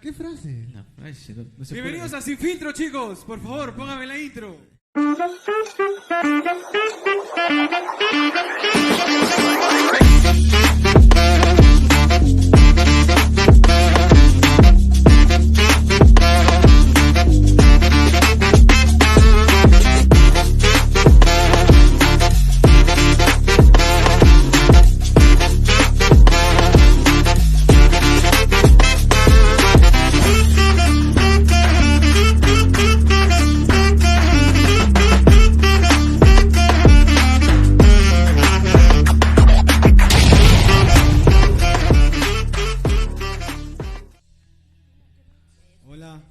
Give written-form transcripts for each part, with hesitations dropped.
¿Qué frase? La frase, no se Bienvenidos puede. a Sin Filtro, chicos. Por favor, póngame la intro. Hola,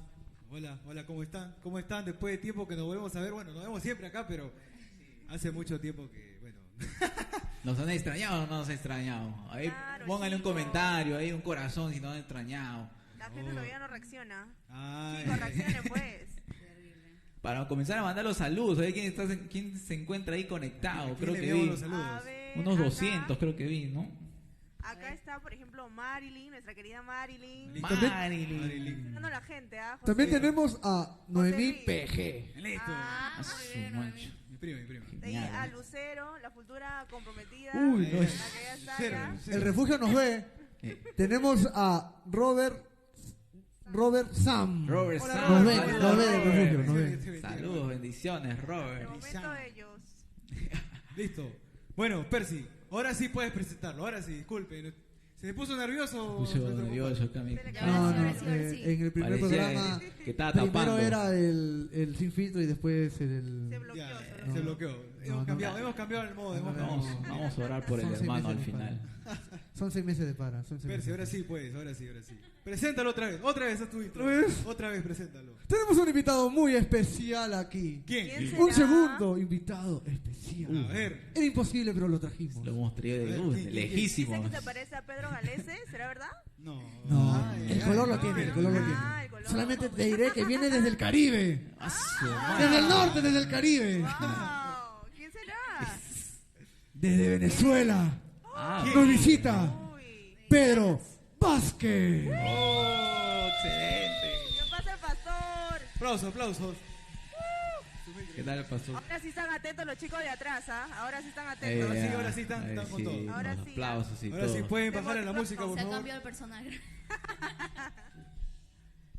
hola, hola, ¿cómo están? ¿Cómo están? Después de tiempo que nos volvemos a ver, bueno, nos vemos siempre acá, pero hace mucho tiempo que, bueno. ¿Nos han extrañado o no nos han extrañado? Ahí Claro, pónganle un chicos. comentario, ahí un corazón si nos han extrañado. La gente todavía no reacciona. Ay, Chicos, reaccionen pues. Para comenzar a mandar los saludos, a ver quién se encuentra ahí conectado. Creo que vi los saludos. A ver, unos acá- 200, creo que vi, ¿no? Acá está, por ejemplo, Marilyn, nuestra querida Marilyn. Listo. Marilyn. Mirando a la gente, ¿ah? José? También tenemos a Noemí José PG. Listo. Ah, A su mancha. Mi primo, mi primo. de ahí Genial. a Lucero, la futura comprometida. Uy, no es- La que ya está Cero, ya. cero. El refugio nos ve. Tenemos a Robert Sam. Robert Hola, Sam. Nos ve, Saludos, nos ve el Robert. refugio, nos ve. Sí, sí, sí. Saludos, bendiciones, De Robert. momento ellos. Listo. Bueno, Percy, ahora sí puedes presentarlo. Ahora sí, disculpe. ¿Se me puso nervioso? Puse nervioso acá, mi- Se le No, acabó. no, Ahora sí. en el primer Parecía programa que estaba primero tapando. era el sin filtro y después Se el... bloqueó. Ya, se se bloqueó. bloqueó. No, Hemos no, cambiado, no. hemos cambiado el modo. No, hemos no, cambiado. Vamos a orar por el Son 6 hermano al meses de final. Son 6 meses de para. Son 6 Percy, meses. ahora sí puedes, ahora sí, ahora sí. Preséntalo otra vez. Otra vez a tu intro. ¿Otra vez? Otra vez, preséntalo. Tenemos un invitado muy especial aquí. ¿Quién? ¿Quién será? Un segundo invitado especial. A ver. Era imposible, pero lo trajimos. Lo hemos traído A ver, de ¿quién, quién, lejísimos. Dicen que se parece a Pedro Galese, ¿será verdad? No. No, Ay, el ay, color lo no, tiene, el pero- color lo Ah, tiene. el color. Solamente te diré que viene desde el Caribe. A su madre. Desde el norte, desde el Caribe. Wow, ¿quién será? Desde Venezuela. Ah, Nos visita Uy. Pedro Vázquez. oh, excelente. ¿Qué pasa el pastor? Aplausos, aplausos. ¿Qué tal, pastor? Ahora sí están atentos los chicos de atrás, ¿ah? Ahora sí están atentos. Ahora sí están con todo. Ahora los sí, aplausos y Ahora sí todo. pueden bajar a la música, por Se ha favor. cambiado el personaje.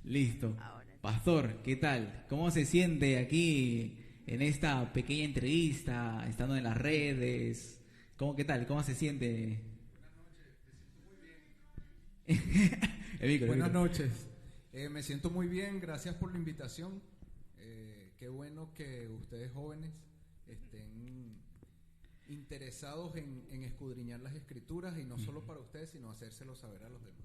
Listo. Ahora. Pastor, ¿qué tal? ¿Cómo se siente aquí en esta pequeña entrevista, estando en las redes? ¿Qué tal? ¿Cómo se siente? El micro, el Buenas micro. noches. Me siento muy bien, gracias por la invitación. Qué bueno que ustedes jóvenes estén interesados en escudriñar las escrituras y no solo para ustedes, sino hacérselo saber a los demás.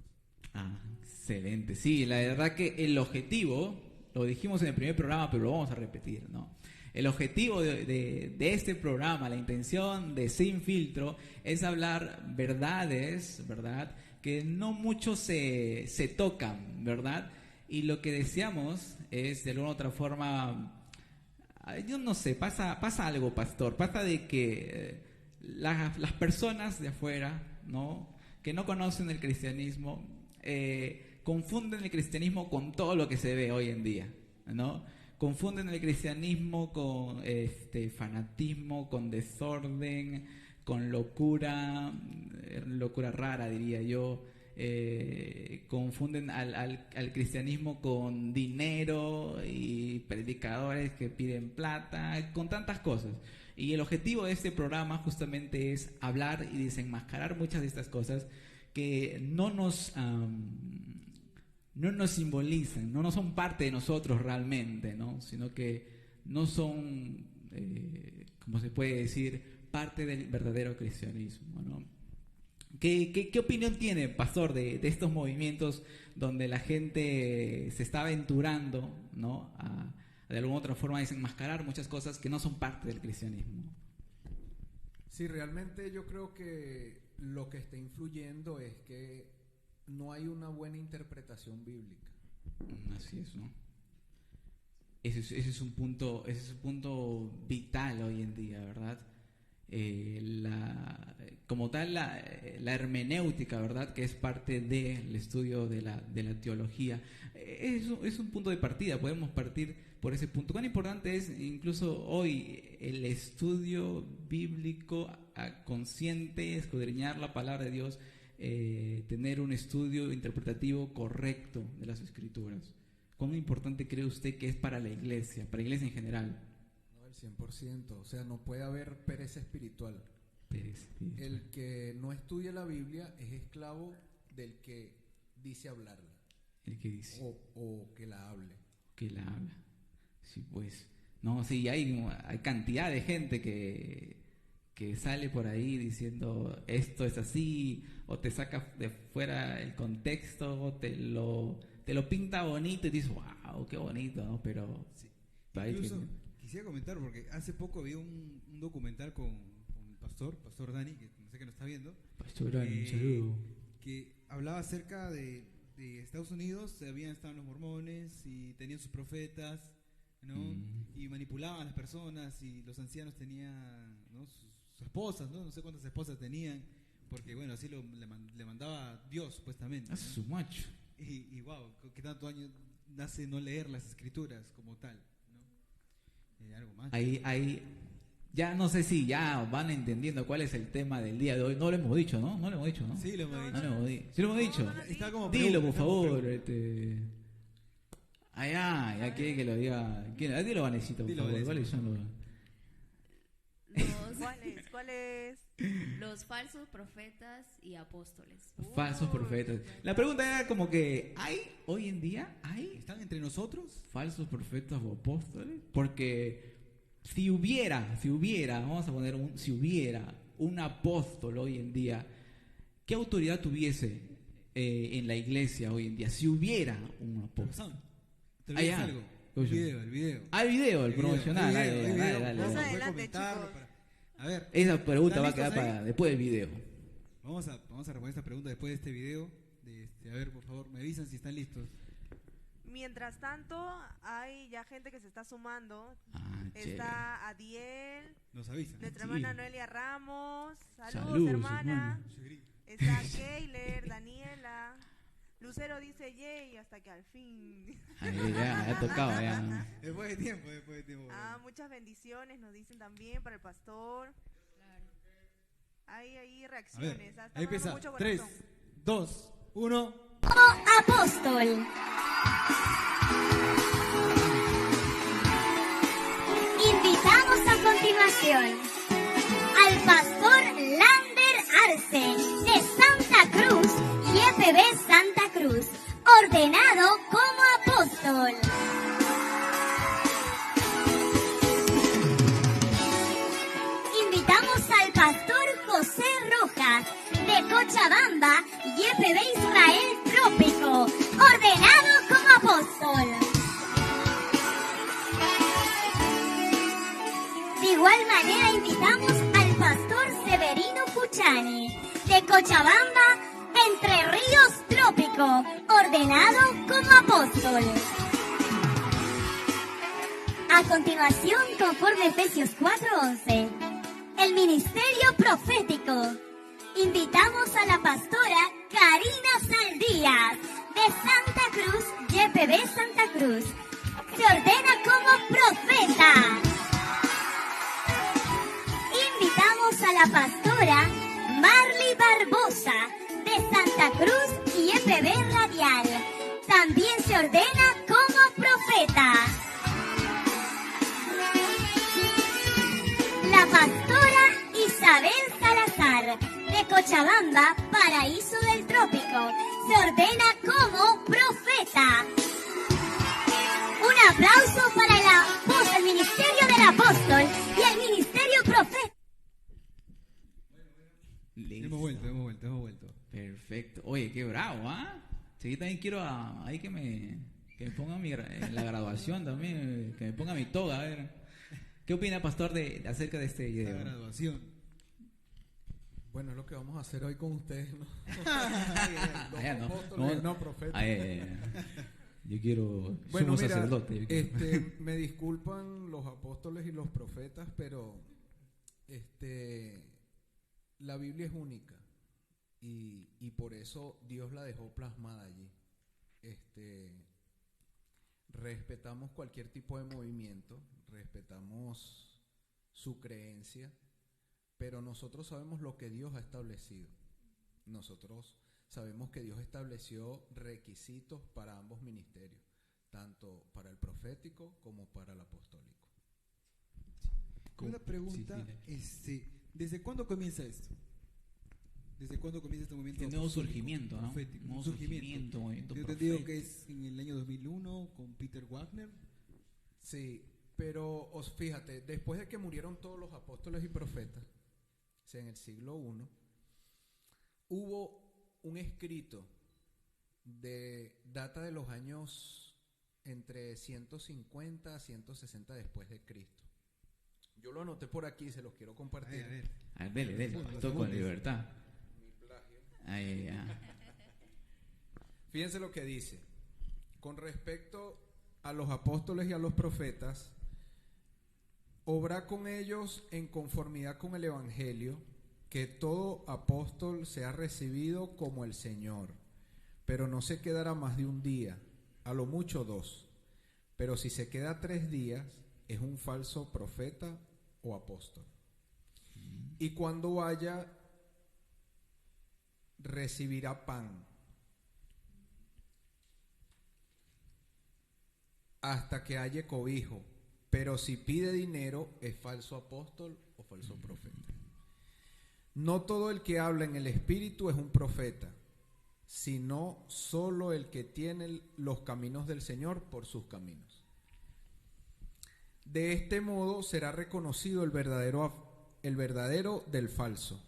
Ah, excelente. Sí, la verdad que el objetivo, lo dijimos en el primer programa, pero lo vamos a repetir, ¿no? El objetivo de este programa, la intención de Sin Filtro, es hablar verdades, ¿verdad? Que no mucho se tocan, ¿verdad? Y lo que deseamos es, de alguna u otra forma, yo no sé, pasa algo, pastor. Pasa de que las personas de afuera, ¿no? Que no conocen el cristianismo, confunden el cristianismo con todo lo que se ve hoy en día, ¿no? Confunden el cristianismo con fanatismo, con desorden, con locura rara, diría yo. Confunden al cristianismo con dinero y predicadores que piden plata, con tantas cosas. Y el objetivo de este programa justamente es hablar y desenmascarar muchas de estas cosas que no nos simbolizan, no son parte de nosotros realmente, ¿no? Sino que no son, como se puede decir, parte del verdadero cristianismo, ¿no? ¿Qué opinión tiene, pastor, de estos movimientos donde la gente se está aventurando, ¿no? a de alguna otra forma desenmascarar muchas cosas que no son parte del cristianismo? Sí, realmente yo creo que lo que está influyendo es que no hay una buena interpretación bíblica. Así es, ¿no? Ese es un punto vital hoy en día, ¿verdad? como tal la hermenéutica, ¿verdad? Que es parte del estudio de la teología. Es un punto de partida, podemos partir por ese punto. ¿Cuán importante es incluso hoy el estudio bíblico consciente, escudriñar la palabra de Dios, tener un estudio interpretativo correcto de las Escrituras? ¿Cuán importante cree usted que es para la iglesia en general? No, el 100%. O sea, no puede haber pereza espiritual. El que no estudia la Biblia es esclavo del que dice hablarla. El que dice. O que la hable. Que la habla. Sí, pues. No, sí, hay cantidad de gente que sale por ahí diciendo esto es así, o te saca de fuera el contexto, o te lo pinta bonito y dices, wow, qué bonito, ¿no? Pero sí. Incluso quisiera comentar, porque hace poco vi un documental con el pastor Dani, que no sé que nos está viendo. Pastor Dani, un saludo. Que hablaba acerca de Estados Unidos, estaban los mormones y tenían sus profetas, ¿no? Y manipulaban a las personas, y los ancianos tenían, ¿no?, sus esposas, ¿no? No sé cuántas esposas tenían, porque bueno, así le mandaba Dios, supuestamente, ¿no? Es su macho. Y wow, qué tanto año nace no leer las escrituras como tal, ¿no? Algo más. Ahí, ya no sé si ya van entendiendo cuál es el tema del día de hoy. No lo hemos dicho, ¿no? No lo hemos dicho, ¿no? Sí, lo hemos dicho. No lo hemos dicho. ¿Sí lo hemos dicho? Está como dilo, por pregunta, favor. Ya quiere que lo diga. Dilo, Vanesito, por favor. ¿Cuáles son los...? ¿Cuáles? Los falsos profetas y apóstoles. Falsos profetas. La pregunta era como que, hoy en día, ¿están entre nosotros falsos profetas o apóstoles? Porque si hubiera, vamos a poner si hubiera un apóstol hoy en día, ¿qué autoridad tuviese en la iglesia hoy en día? Si hubiera un apóstol. ¿Te lo dices algo? El video. El video, el promocional. Dale. Más adelante, chicos. A ver, esa pregunta va a quedar para después del video. Vamos a responder esta pregunta después de este video. A ver, por favor, me avisan si están listos. Mientras tanto, hay ya gente que se está sumando. Está Adiel. Nos avisan. Nuestra hermana Noelia Ramos. Saludos, hermana. Está Keiler, Daniela. Lucero dice yay, hasta que al fin. Ya tocaba, ya. Después de tiempo. Muchas bendiciones nos dicen también para el pastor. Claro. Hay reacciones. Ver, ahí empieza. 3, 2, 1. Apóstol. Invitamos a continuación al pastor Lander Arce de Santa Cruz, YPB Santa Cruz, ordenado como apóstol. Invitamos al pastor José Rojas de Cochabamba, YPB Israel Trópico, ordenado como apóstol. De igual manera invitamos al pastor Severino Puchani de Cochabamba, Entre Ríos Trópico, ordenado como apóstol. A continuación, conforme Efesios 4:11, el ministerio profético. Invitamos a la pastora Karina Saldías de Santa Cruz, YPB Santa Cruz. Se ordena como profeta. Invitamos a la pastora Marley Barbosa de Santa Cruz y YPB Radial. También se ordena como profeta. La pastora Isabel Salazar de Cochabamba, Paraíso del Trópico, se ordena como profeta. Un aplauso para el ministerio del apóstol y el ministerio profeta. Hemos vuelto. Perfecto. Oye, qué bravo, ¿ah? Sí, también quiero ahí que me pongan en la graduación también, que me ponga mi toga, a ver. ¿Qué opina, pastor, acerca de este video? La graduación. Bueno, es lo que vamos a hacer hoy con ustedes, ¿no? No, apóstoles, no profetas. Yo quiero Bueno, sumo mira, sacerdote. me disculpan los apóstoles y los profetas, pero La Biblia es única y por eso Dios la dejó plasmada allí. Respetamos cualquier tipo de movimiento, respetamos su creencia, pero nosotros sabemos lo que Dios ha establecido. Nosotros sabemos que Dios estableció requisitos para ambos ministerios, tanto para el profético como para el apostólico. Una pregunta, ¿desde cuándo comienza esto? ¿Desde cuándo comienza este movimiento? Este nuevo surgimiento, ¿no? Profético, Nuevo surgimiento, movimiento yo profético. entendido que es en el año 2001 con Peter Wagner. Sí, pero fíjate, después de que murieron todos los apóstoles y profetas, o sea, en el siglo I, hubo un escrito data de los años entre 150 a 160 después de Cristo. Yo lo anoté por aquí, se los quiero compartir. A ver, dele, todo con libertad. Mi plagio. Ahí, ya. Fíjense lo que dice. Con respecto a los apóstoles y a los profetas, obra con ellos en conformidad con el Evangelio, que todo apóstol sea recibido como el Señor, pero no se quedará más de un día, a lo mucho 2. Pero si se queda 3 días, es un falso profeta o apóstol. Y cuando vaya, recibirá pan, hasta que haya cobijo. Pero si pide dinero, es falso apóstol o falso profeta. No todo el que habla en el Espíritu es un profeta, sino solo el que tiene los caminos del Señor por sus caminos. De este modo será reconocido el verdadero del falso,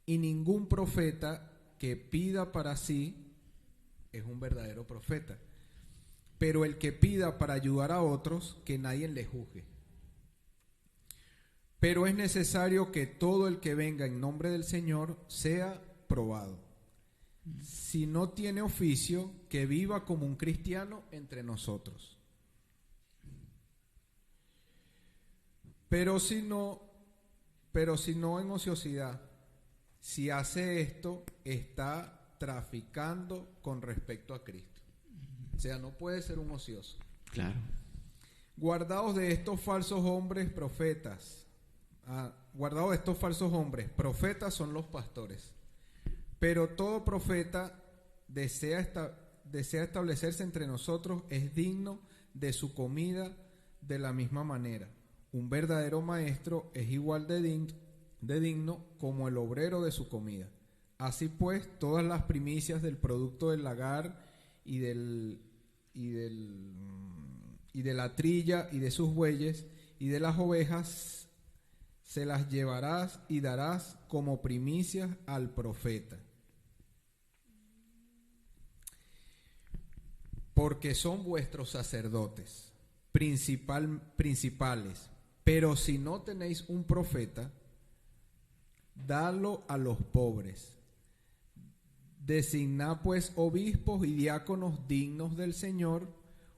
y ningún profeta que pida para sí es un verdadero profeta, pero el que pida para ayudar a otros, que nadie le juzgue. Pero es necesario que todo el que venga en nombre del Señor sea probado. Si no tiene oficio, que viva como un cristiano entre nosotros. Pero si no en ociosidad. Si hace esto, está traficando con respecto a Cristo. O sea, no puede ser un ocioso. Claro. Guardaos de estos falsos hombres profetas. Guardaos de estos falsos hombres. Profetas son los pastores. Pero todo profeta desea establecerse entre nosotros, es digno de su comida de la misma manera. Un verdadero maestro es igual de digno como el obrero de su comida. Así pues, todas las primicias del producto del lagar y de la trilla y de sus bueyes y de las ovejas se las llevarás y darás como primicias al profeta. Porque son vuestros sacerdotes principales. Pero si no tenéis un profeta, dadlo a los pobres. Designad pues obispos y diáconos dignos del Señor,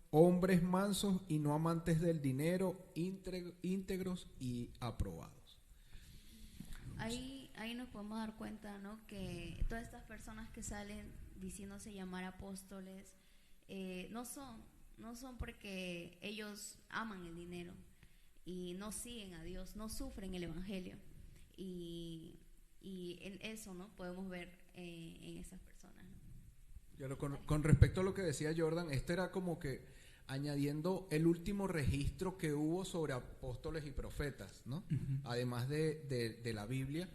hombres mansos y no amantes del dinero, íntegros y aprobados. Ahí nos podemos dar cuenta, ¿no?, que todas estas personas que salen diciéndose llamar apóstoles no son porque ellos aman el dinero y no siguen a Dios, no sufren el Evangelio, y en eso, ¿no?, podemos ver en esas personas, ¿no? Con respecto a lo que decía Jordan, este era como que añadiendo el último registro que hubo sobre apóstoles y profetas, ¿no? Uh-huh. Además de la Biblia.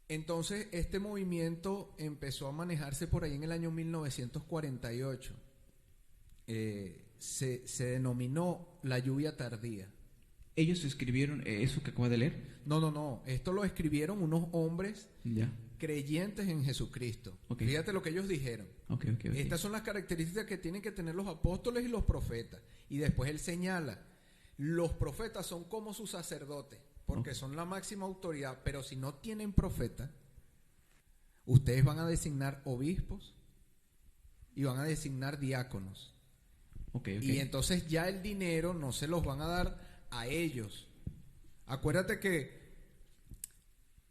Entonces, este movimiento empezó a manejarse por ahí en el año 1948. Se denominó la lluvia tardía. ¿Ellos escribieron eso que acabas de leer? No. Esto lo escribieron unos hombres ya creyentes en Jesucristo. Okay. Fíjate lo que ellos dijeron. Okay. Estas son las características que tienen que tener los apóstoles y los profetas. Y después él señala, los profetas son como sus sacerdotes, porque son la máxima autoridad, pero si no tienen profeta, ustedes van a designar obispos y van a designar diáconos. Okay. Y entonces ya el dinero no se los van a dar a ellos. Acuérdate que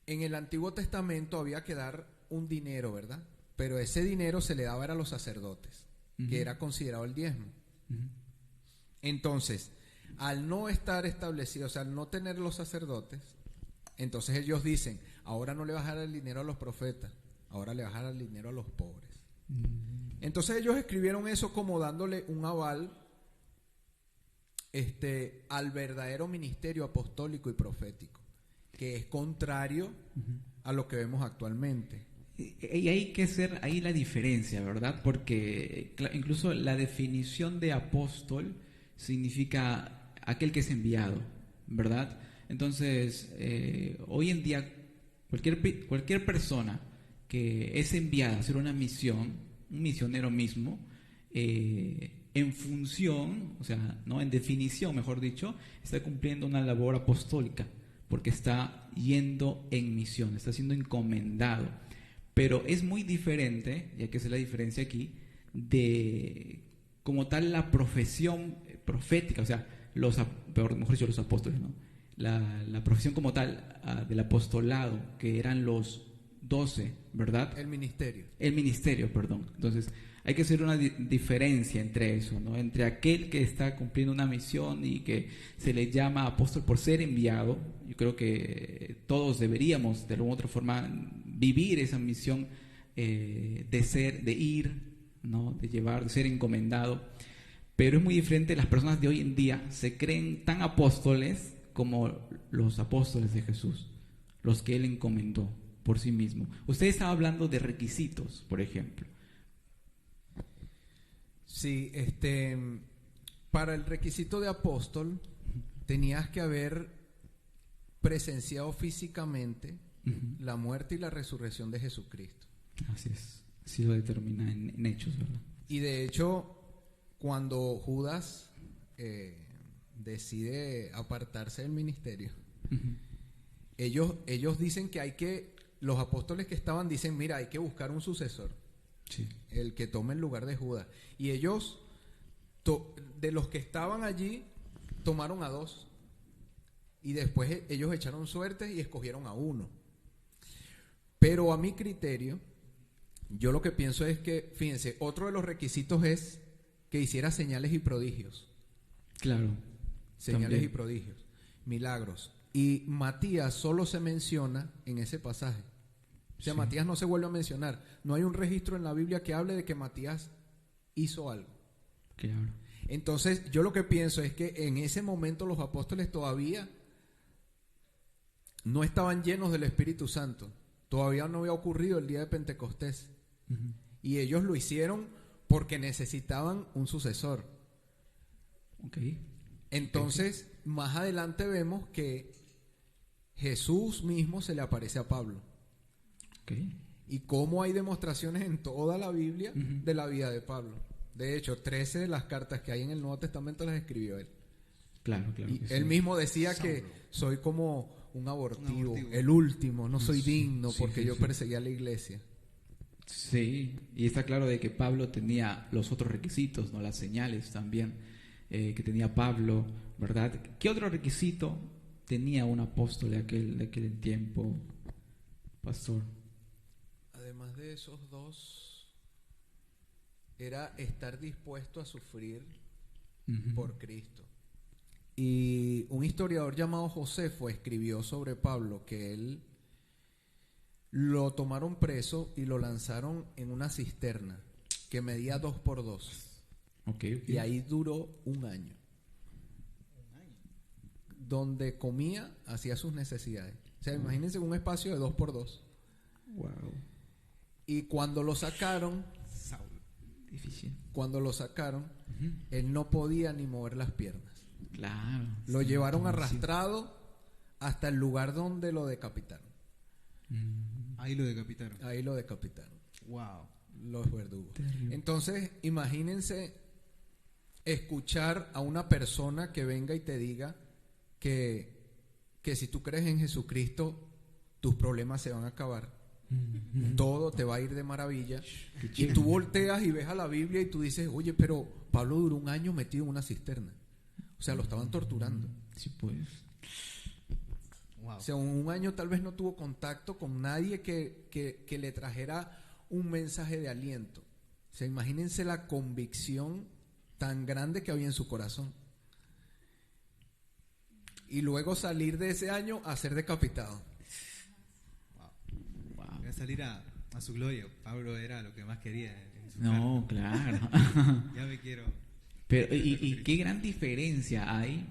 en el Antiguo Testamento había que dar un dinero, ¿verdad? Pero ese dinero se le daba era a los sacerdotes, que era considerado el diezmo. Entonces, al no estar establecido, o sea, al no tener los sacerdotes, entonces ellos dicen, ahora no le vas a dar el dinero a los profetas, ahora le vas a dar el dinero a los pobres. Entonces ellos escribieron eso como dándole un aval al verdadero ministerio apostólico y profético, que es contrario a lo que vemos actualmente. Y hay que hacer ahí la diferencia, ¿verdad? Porque incluso la definición de apóstol significa aquel que es enviado, ¿verdad? Entonces, hoy en día, cualquier persona que es enviada a hacer una misión, un misionero mismo, en función, o sea, no en definición, mejor dicho, está cumpliendo una labor apostólica, porque está yendo en misión, está siendo encomendado. Pero es muy diferente, y hay que hacer la diferencia aquí, de como tal la profesión profética, o sea, mejor dicho, los apóstoles, ¿no? La profesión como tal del apostolado, que eran los 12, ¿verdad? El ministerio. El ministerio, perdón. Entonces, hay que hacer una diferencia entre eso, ¿no? Entre aquel que está cumpliendo una misión y que se le llama apóstol por ser enviado. Yo creo que todos deberíamos, de alguna u otra forma, vivir esa misión de ir, ¿no? De llevar, de ser encomendado. Pero es muy diferente, las personas de hoy en día se creen tan apóstoles como los apóstoles de Jesús, los que Él encomendó por sí mismo. Usted estaba hablando de requisitos, por ejemplo. Sí, para el requisito de apóstol tenías que haber presenciado físicamente la muerte y la resurrección de Jesucristo. Así es, así lo determina en Hechos, ¿verdad? Y de hecho, cuando Judas decide apartarse del ministerio, ellos dicen que los apóstoles que estaban dicen, mira, hay que buscar un sucesor. Sí. El que tome el lugar de Judas. Y ellos, de los que estaban allí, tomaron a 2. Y después ellos echaron suertes y escogieron a 1. Pero a mi criterio, yo lo que pienso es que, fíjense, otro de los requisitos es que hiciera señales y prodigios. Claro. Señales también. Y prodigios, milagros. Y Matías solo se menciona en ese pasaje. O sea, sí. Matías no se vuelve a mencionar. No hay un registro en la Biblia que hable de que Matías hizo algo. Claro. Entonces, yo lo que pienso es que en ese momento los apóstoles todavía no estaban llenos del Espíritu Santo. Todavía no había ocurrido el día de Pentecostés. Y ellos lo hicieron porque necesitaban un sucesor. Okay. Entonces, más adelante vemos que Jesús mismo se le aparece a Pablo. Okay. Y cómo hay demostraciones en toda la Biblia de la vida de Pablo. De hecho, 13 de las cartas que hay en el Nuevo Testamento las escribió él. Claro, claro. Y que él sí. mismo decía que soy como un abortivo, el último, no soy digno porque yo perseguía a la iglesia. Sí, y está claro de que Pablo tenía los otros requisitos, ¿no? Las señales también que tenía Pablo, ¿verdad? ¿Qué otro requisito tenía un apóstol de aquel tiempo, pastor? Además de esos 2, era estar dispuesto a sufrir por Cristo. Y un historiador llamado Josefo escribió sobre Pablo que él lo tomaron preso y lo lanzaron en una cisterna que medía 2 por 2. Okay. Y ahí duró 1 año. Donde comía, hacía sus necesidades. O sea, imagínense un espacio de 2 por 2. Wow. Y cuando lo sacaron, difícil. Cuando lo sacaron, él no podía ni mover las piernas. Claro. Lo llevaron arrastrado hasta el lugar donde lo decapitaron. Ahí lo decapitaron. Ahí lo decapitaron. Wow. Los verdugos. Terrible. Entonces, imagínense escuchar a una persona que venga y te diga que si tú crees en Jesucristo, tus problemas se van a acabar. Todo te va a ir de maravilla. Y tú volteas y ves a la Biblia y tú dices, oye, pero Pablo duró 1 año metido en una cisterna. O sea, lo estaban torturando. Sí, pues. Wow. O sea, un año tal vez no tuvo contacto con nadie que le trajera un mensaje de aliento. O sea, imagínense la convicción tan grande que había en su corazón. Y luego salir de ese año a ser decapitado. Wow. Voy a salir a su gloria. Pablo era lo que más quería. No, claro. Ya me quiero. Pero, y qué gran diferencia hay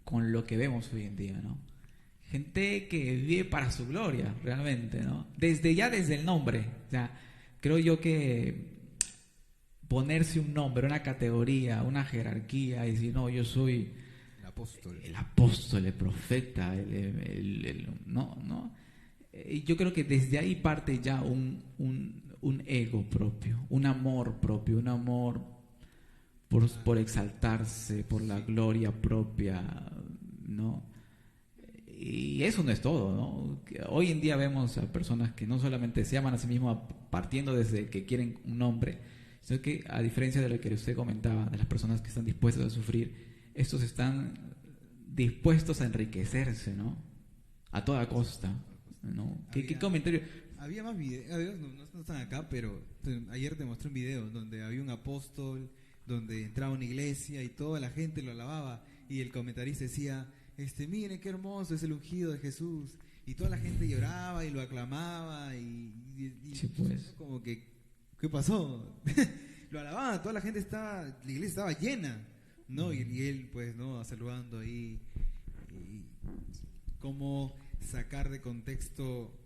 con lo que vemos hoy en día, ¿no? Gente que vive para su gloria, realmente, ¿no? Desde el nombre. O sea, creo yo que ponerse un nombre, una categoría, una jerarquía y decir, no, yo soy el apóstol, el profeta, no. Yo creo que desde ahí parte ya un ego propio, un amor propio, un amor por exaltarse, por la gloria propia, ¿no? Y eso no es todo, ¿no? Hoy en día vemos a personas que no solamente se aman a sí mismos partiendo desde que quieren un nombre, sino que, a diferencia de lo que usted comentaba, de las personas que están dispuestas a sufrir, estos están dispuestos a enriquecerse, ¿no? A toda costa, ¿no? ¿Qué comentario? Había más videos, no están acá, pero ayer te mostré un video donde había un apóstol, donde entraba a una iglesia y toda la gente lo alababa, y el comentarista decía, miren qué hermoso es el ungido de Jesús, y toda la gente lloraba y lo aclamaba y sí, pues. Como que, ¿qué pasó? Lo alababan, toda la gente la iglesia estaba llena, ¿no? Y él, pues, ¿no? Saludando ahí, y cómo sacar de contexto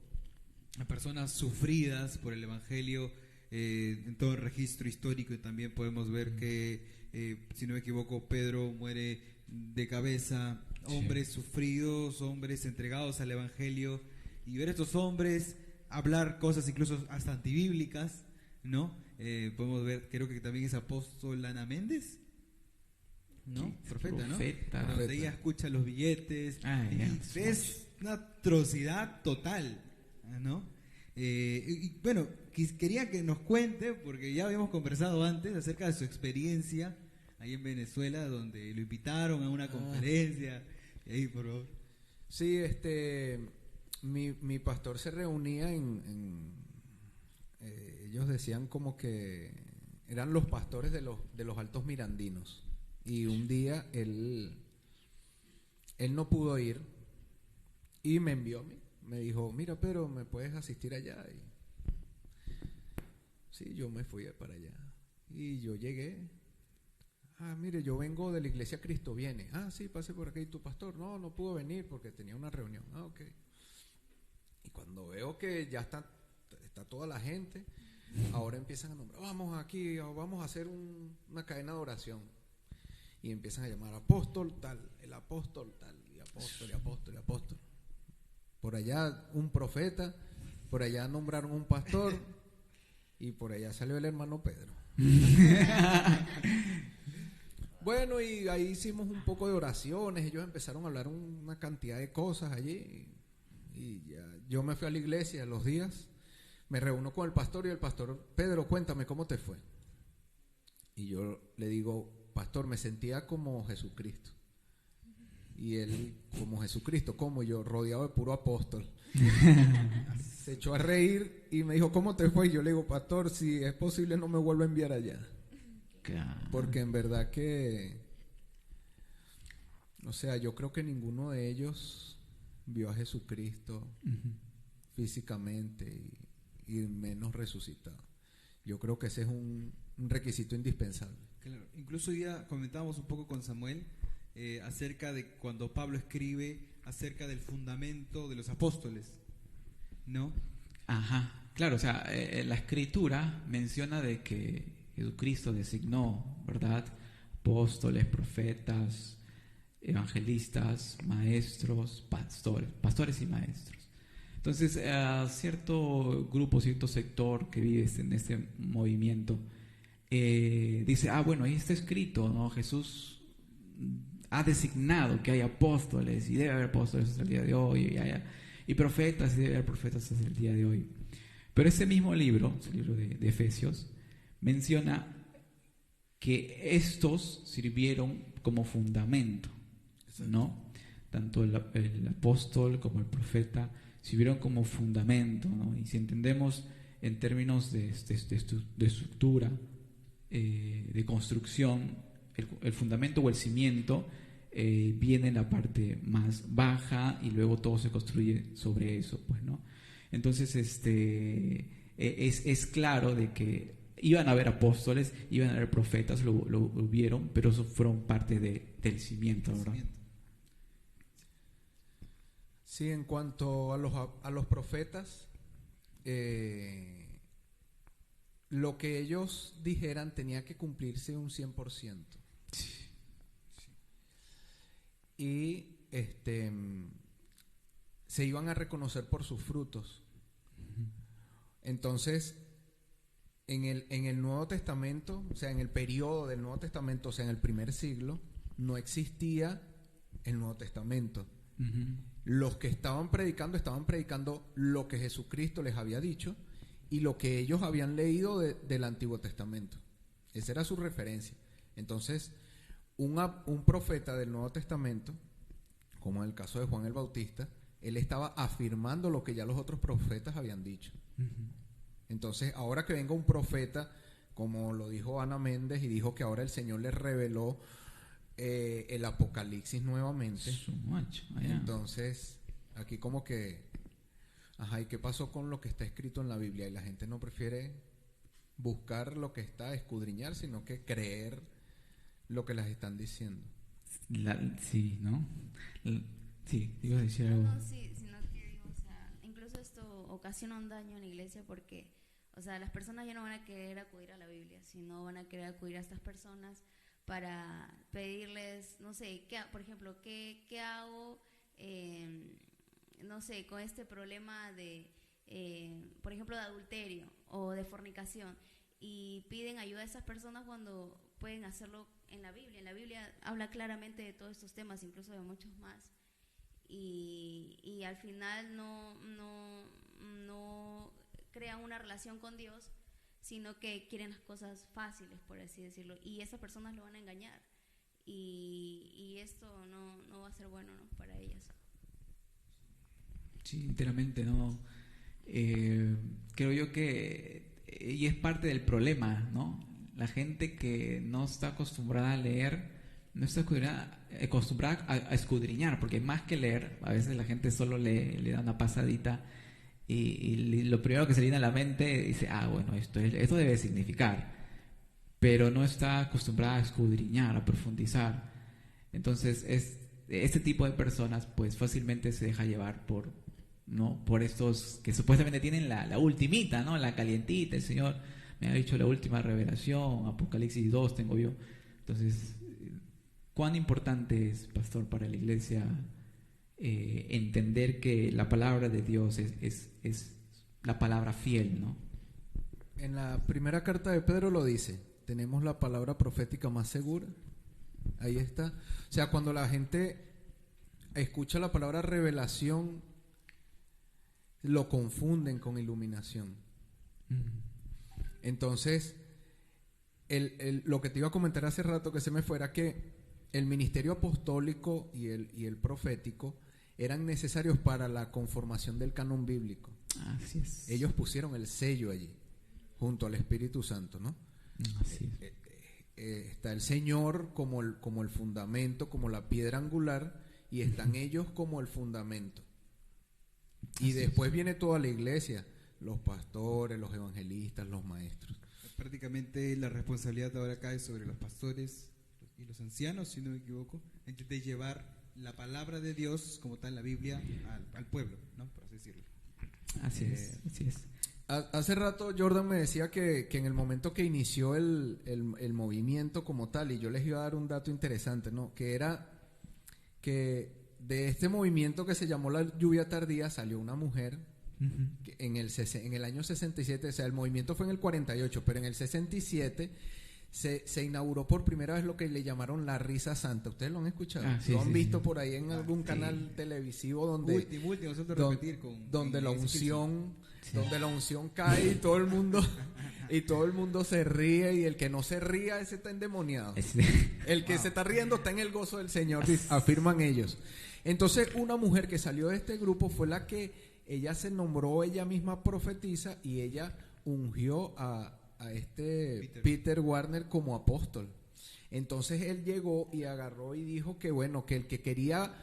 a personas sufridas por el evangelio. En todo el registro histórico, y también podemos ver que, si no me equivoco, Pedro muere de cabeza. Hombres sufridos, hombres entregados al evangelio, y ver a estos hombres hablar cosas incluso hasta antibíblicas, ¿no? Podemos ver, creo que también es apóstol Ana Méndez, ¿no? Sí, Profeta, ¿no? Profeta. Donde ella escucha los billetes, y es una atrocidad total, ¿no? Y bueno, quería que nos cuente, porque ya habíamos conversado antes acerca de su experiencia ahí en Venezuela, donde lo invitaron a una conferencia. Ahí, por favor. Sí, mi pastor se reunía ellos decían como que eran los pastores de los altos mirandinos, y un día él no pudo ir y me envió a mí. Me dijo, mira, Pedro, ¿me puedes asistir allá? Y sí, yo me fui para allá. Y yo llegué. Mire, yo vengo de la iglesia Cristo Viene. Sí, pase por aquí. ¿Y tu pastor? No pudo venir porque tenía una reunión. Ok. Y cuando veo que ya está toda la gente, ahora empiezan a nombrar, vamos aquí, vamos a hacer una cadena de oración. Y empiezan a llamar apóstol tal, el apóstol tal, y apóstol, y apóstol, y apóstol. Por allá un profeta, por allá nombraron un pastor, y por allá salió el hermano Pedro. Bueno, y ahí hicimos un poco de oraciones, ellos empezaron a hablar una cantidad de cosas allí, y ya yo me fui a la iglesia a los días, me reúno con el pastor, y el pastor, Pedro, cuéntame cómo te fue. Y yo le digo, pastor, me sentía como Jesucristo. Y él, como Jesucristo, como yo, rodeado de puro apóstol. Se echó a reír y me dijo, ¿cómo te fue? Y yo le digo, pastor, si es posible no me vuelva a enviar allá. Porque en verdad que, o sea, yo creo que ninguno de ellos vio a Jesucristo físicamente, y menos resucitado. Yo creo que ese es un requisito indispensable. Claro. Incluso hoy día comentábamos un poco con Samuel acerca de cuando Pablo escribe acerca del fundamento de los apóstoles, ¿no? Ajá, claro, o sea, la escritura menciona de que Jesucristo designó, ¿verdad?, apóstoles, profetas, evangelistas, maestros, pastores y maestros. Entonces, cierto grupo, cierto sector que vive en este movimiento dice, bueno, ahí está escrito, ¿no? Jesús ha designado que hay apóstoles, y debe haber apóstoles hasta el día de hoy, y profetas, y debe haber profetas hasta el día de hoy. Pero ese mismo libro, el libro de Efesios, menciona que estos sirvieron como fundamento, ¿no? tanto el apóstol como el profeta sirvieron como fundamento, ¿no? Y si entendemos en términos de estructura, de construcción, el fundamento o el cimiento viene en la parte más baja y luego todo se construye sobre eso, pues, ¿no? Entonces, es claro de que iban a haber apóstoles, iban a haber profetas, lo hubieron, pero eso fueron parte del cimiento, ¿verdad? Sí, en cuanto a los profetas, lo que ellos dijeran tenía que cumplirse un 100%. Sí. Y se iban a reconocer por sus frutos. Entonces, en el Nuevo Testamento, o sea, en el periodo del Nuevo Testamento, o sea, en el primer siglo, no existía el Nuevo Testamento. Los que estaban predicando lo que Jesucristo les había dicho y lo que ellos habían leído del Antiguo Testamento. Esa era su referencia. Entonces, un profeta del Nuevo Testamento, como en el caso de Juan el Bautista, él estaba afirmando lo que ya los otros profetas habían dicho. Entonces, ahora que venga un profeta, como lo dijo Ana Méndez, y dijo que ahora el Señor les reveló el Apocalipsis nuevamente. Entonces, aquí como que, ¿y qué pasó con lo que está escrito en la Biblia? Y la gente no prefiere buscar lo que está, escudriñar, sino que creer lo que las están diciendo. Sí, ¿no? Sí, iba a decir algo. No, sí, sino que digo, o sea, incluso esto ocasiona un daño en la iglesia porque, o sea, las personas ya no van a querer acudir a la Biblia, sino van a querer acudir a estas personas para pedirles, no sé, por ejemplo, ¿qué hago, no sé, con este problema de, por ejemplo, de adulterio o de fornicación? Y piden ayuda a esas personas cuando pueden hacerlo en la Biblia. En la Biblia habla claramente de todos estos temas, incluso de muchos más. Y al final no crean una relación con Dios, sino que quieren las cosas fáciles, por así decirlo, y esas personas lo van a engañar, y esto no va a ser bueno, ¿no?, para ellas. Sí, enteramente, ¿no? Creo yo que, y es parte del problema, ¿no? La gente que no está acostumbrada a leer, no está acostumbrada a escudriñar, porque más que leer, a veces la gente solo le da una pasadita y lo primero que se le viene a la mente dice, bueno, esto debe significar, pero no está acostumbrada a escudriñar, a profundizar. Entonces, este tipo de personas pues fácilmente se deja llevar por estos que supuestamente tienen la ultimita, ¿no?, la calientita. El Señor me ha dicho la última revelación, Apocalipsis 2 tengo yo. Entonces, ¿cuán importante es, pastor, para la iglesia entender que la palabra de Dios es la palabra fiel, ¿no? En la primera carta de Pedro lo dice, tenemos la palabra profética más segura. Ahí está. O sea, cuando la gente escucha la palabra revelación, lo confunden con iluminación. Entonces, lo que te iba a comentar hace rato que se me fuera, que el ministerio apostólico y el profético eran necesarios para la conformación del canon bíblico. Así es. Ellos pusieron el sello allí, junto al Espíritu Santo, ¿no? Así es. Está el Señor como el fundamento, como la piedra angular, y están ellos como el fundamento. Y después viene toda la iglesia, los pastores, los evangelistas, los maestros. Prácticamente la responsabilidad ahora cae sobre los pastores y los ancianos, si no me equivoco, de llevar la palabra de Dios como tal, la Biblia, al pueblo, ¿no?, por así decirlo. Así es. Hace rato Jordan me decía que en el momento que inició el movimiento como tal, y yo les iba a dar un dato interesante, ¿no?, que era que de este movimiento que se llamó la lluvia tardía salió una mujer que en el año 67, o sea, el movimiento fue en el 48, pero en el 67 se inauguró por primera vez lo que le llamaron la risa santa. ¿Ustedes lo han escuchado? ¿Lo han visto por ahí en algún canal televisivo donde la unción donde la unción cae y todo el mundo se ríe, y el que no se ría ese está endemoniado. El que se está riendo está en el gozo del Señor, afirman ellos. Entonces una mujer que salió de este grupo fue la que ella se nombró ella misma profetisa, y ella ungió a Peter Warner como apóstol. Entonces él llegó y agarró y dijo que bueno, que el que quería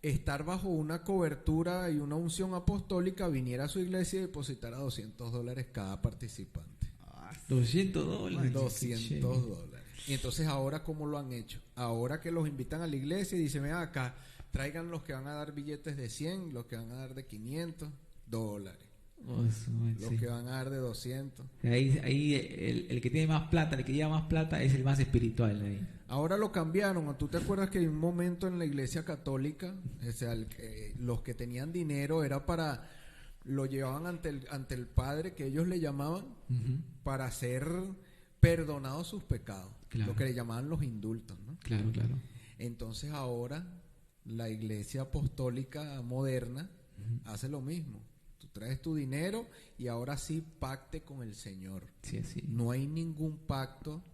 estar bajo una cobertura y una unción apostólica viniera a su iglesia y depositara $200 cada participante. $200. $200. Y entonces ahora, ¿cómo lo han hecho? Ahora que los invitan a la iglesia y dicen, ven acá, traigan los que van a dar billetes de 100, los que van a dar de $500, los que van a dar de 200. Ahí el que tiene más plata, el que lleva más plata es el más espiritual ahí. Ahora lo cambiaron. ¿Tú te acuerdas que hay un momento en la iglesia católica, o sea, los que tenían dinero era para, lo llevaban ante el Padre, que ellos le llamaban, para ser perdonados sus pecados, lo que le llamaban los indultos, ¿no? Claro. Entonces ahora la iglesia apostólica moderna hace lo mismo. Tú traes tu dinero y ahora sí pacte con el Señor. Sí. No hay ningún pacto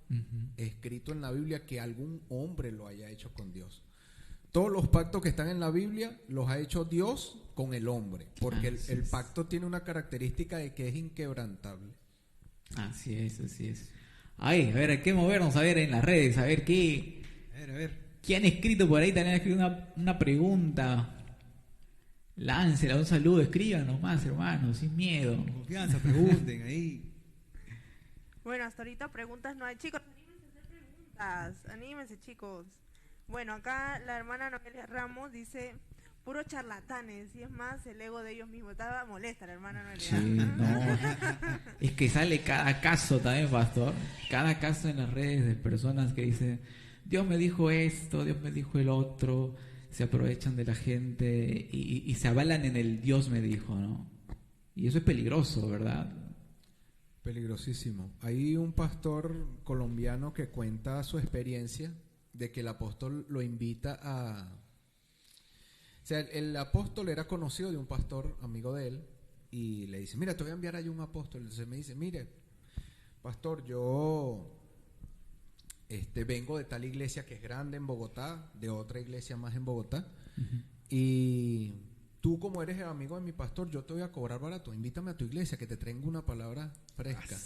escrito en la Biblia que algún hombre lo haya hecho con Dios. Todos los pactos que están en la Biblia los ha hecho Dios con el hombre, porque el pacto tiene una característica de que es inquebrantable. Así es. Ay, a ver, hay que movernos, a ver en las redes, a ver qué. A ver. ¿Qué han escrito por ahí? También han escrito una pregunta. Láncela, un saludo, escriban nomás, hermanos, sin miedo. Con confianza, pregunten ahí. Bueno, hasta ahorita preguntas no hay. Chicos, anímense a hacer preguntas. Anímense, chicos. Bueno, acá la hermana Noelia Ramos dice, puros charlatanes. Y es más, el ego de ellos mismos. Estaba molesta la hermana Noelia. Sí, no. Es que sale cada caso también, pastor. Cada caso en las redes de personas que dicen, Dios me dijo esto, Dios me dijo el otro. Se aprovechan de la gente y se avalan en el Dios me dijo, ¿no? Y eso es peligroso, ¿verdad? Peligrosísimo. Hay un pastor colombiano que cuenta su experiencia de que el apóstol lo invita a... O sea, el apóstol era conocido de un pastor amigo de él y le dice, mira, te voy a enviar ahí un apóstol. Entonces me dice, mire, pastor, yo vengo de tal iglesia que es grande en Bogotá, de otra iglesia más en Bogotá, y tú, como eres el amigo de mi pastor, yo te voy a cobrar barato, invítame a tu iglesia que te traiga una palabra fresca.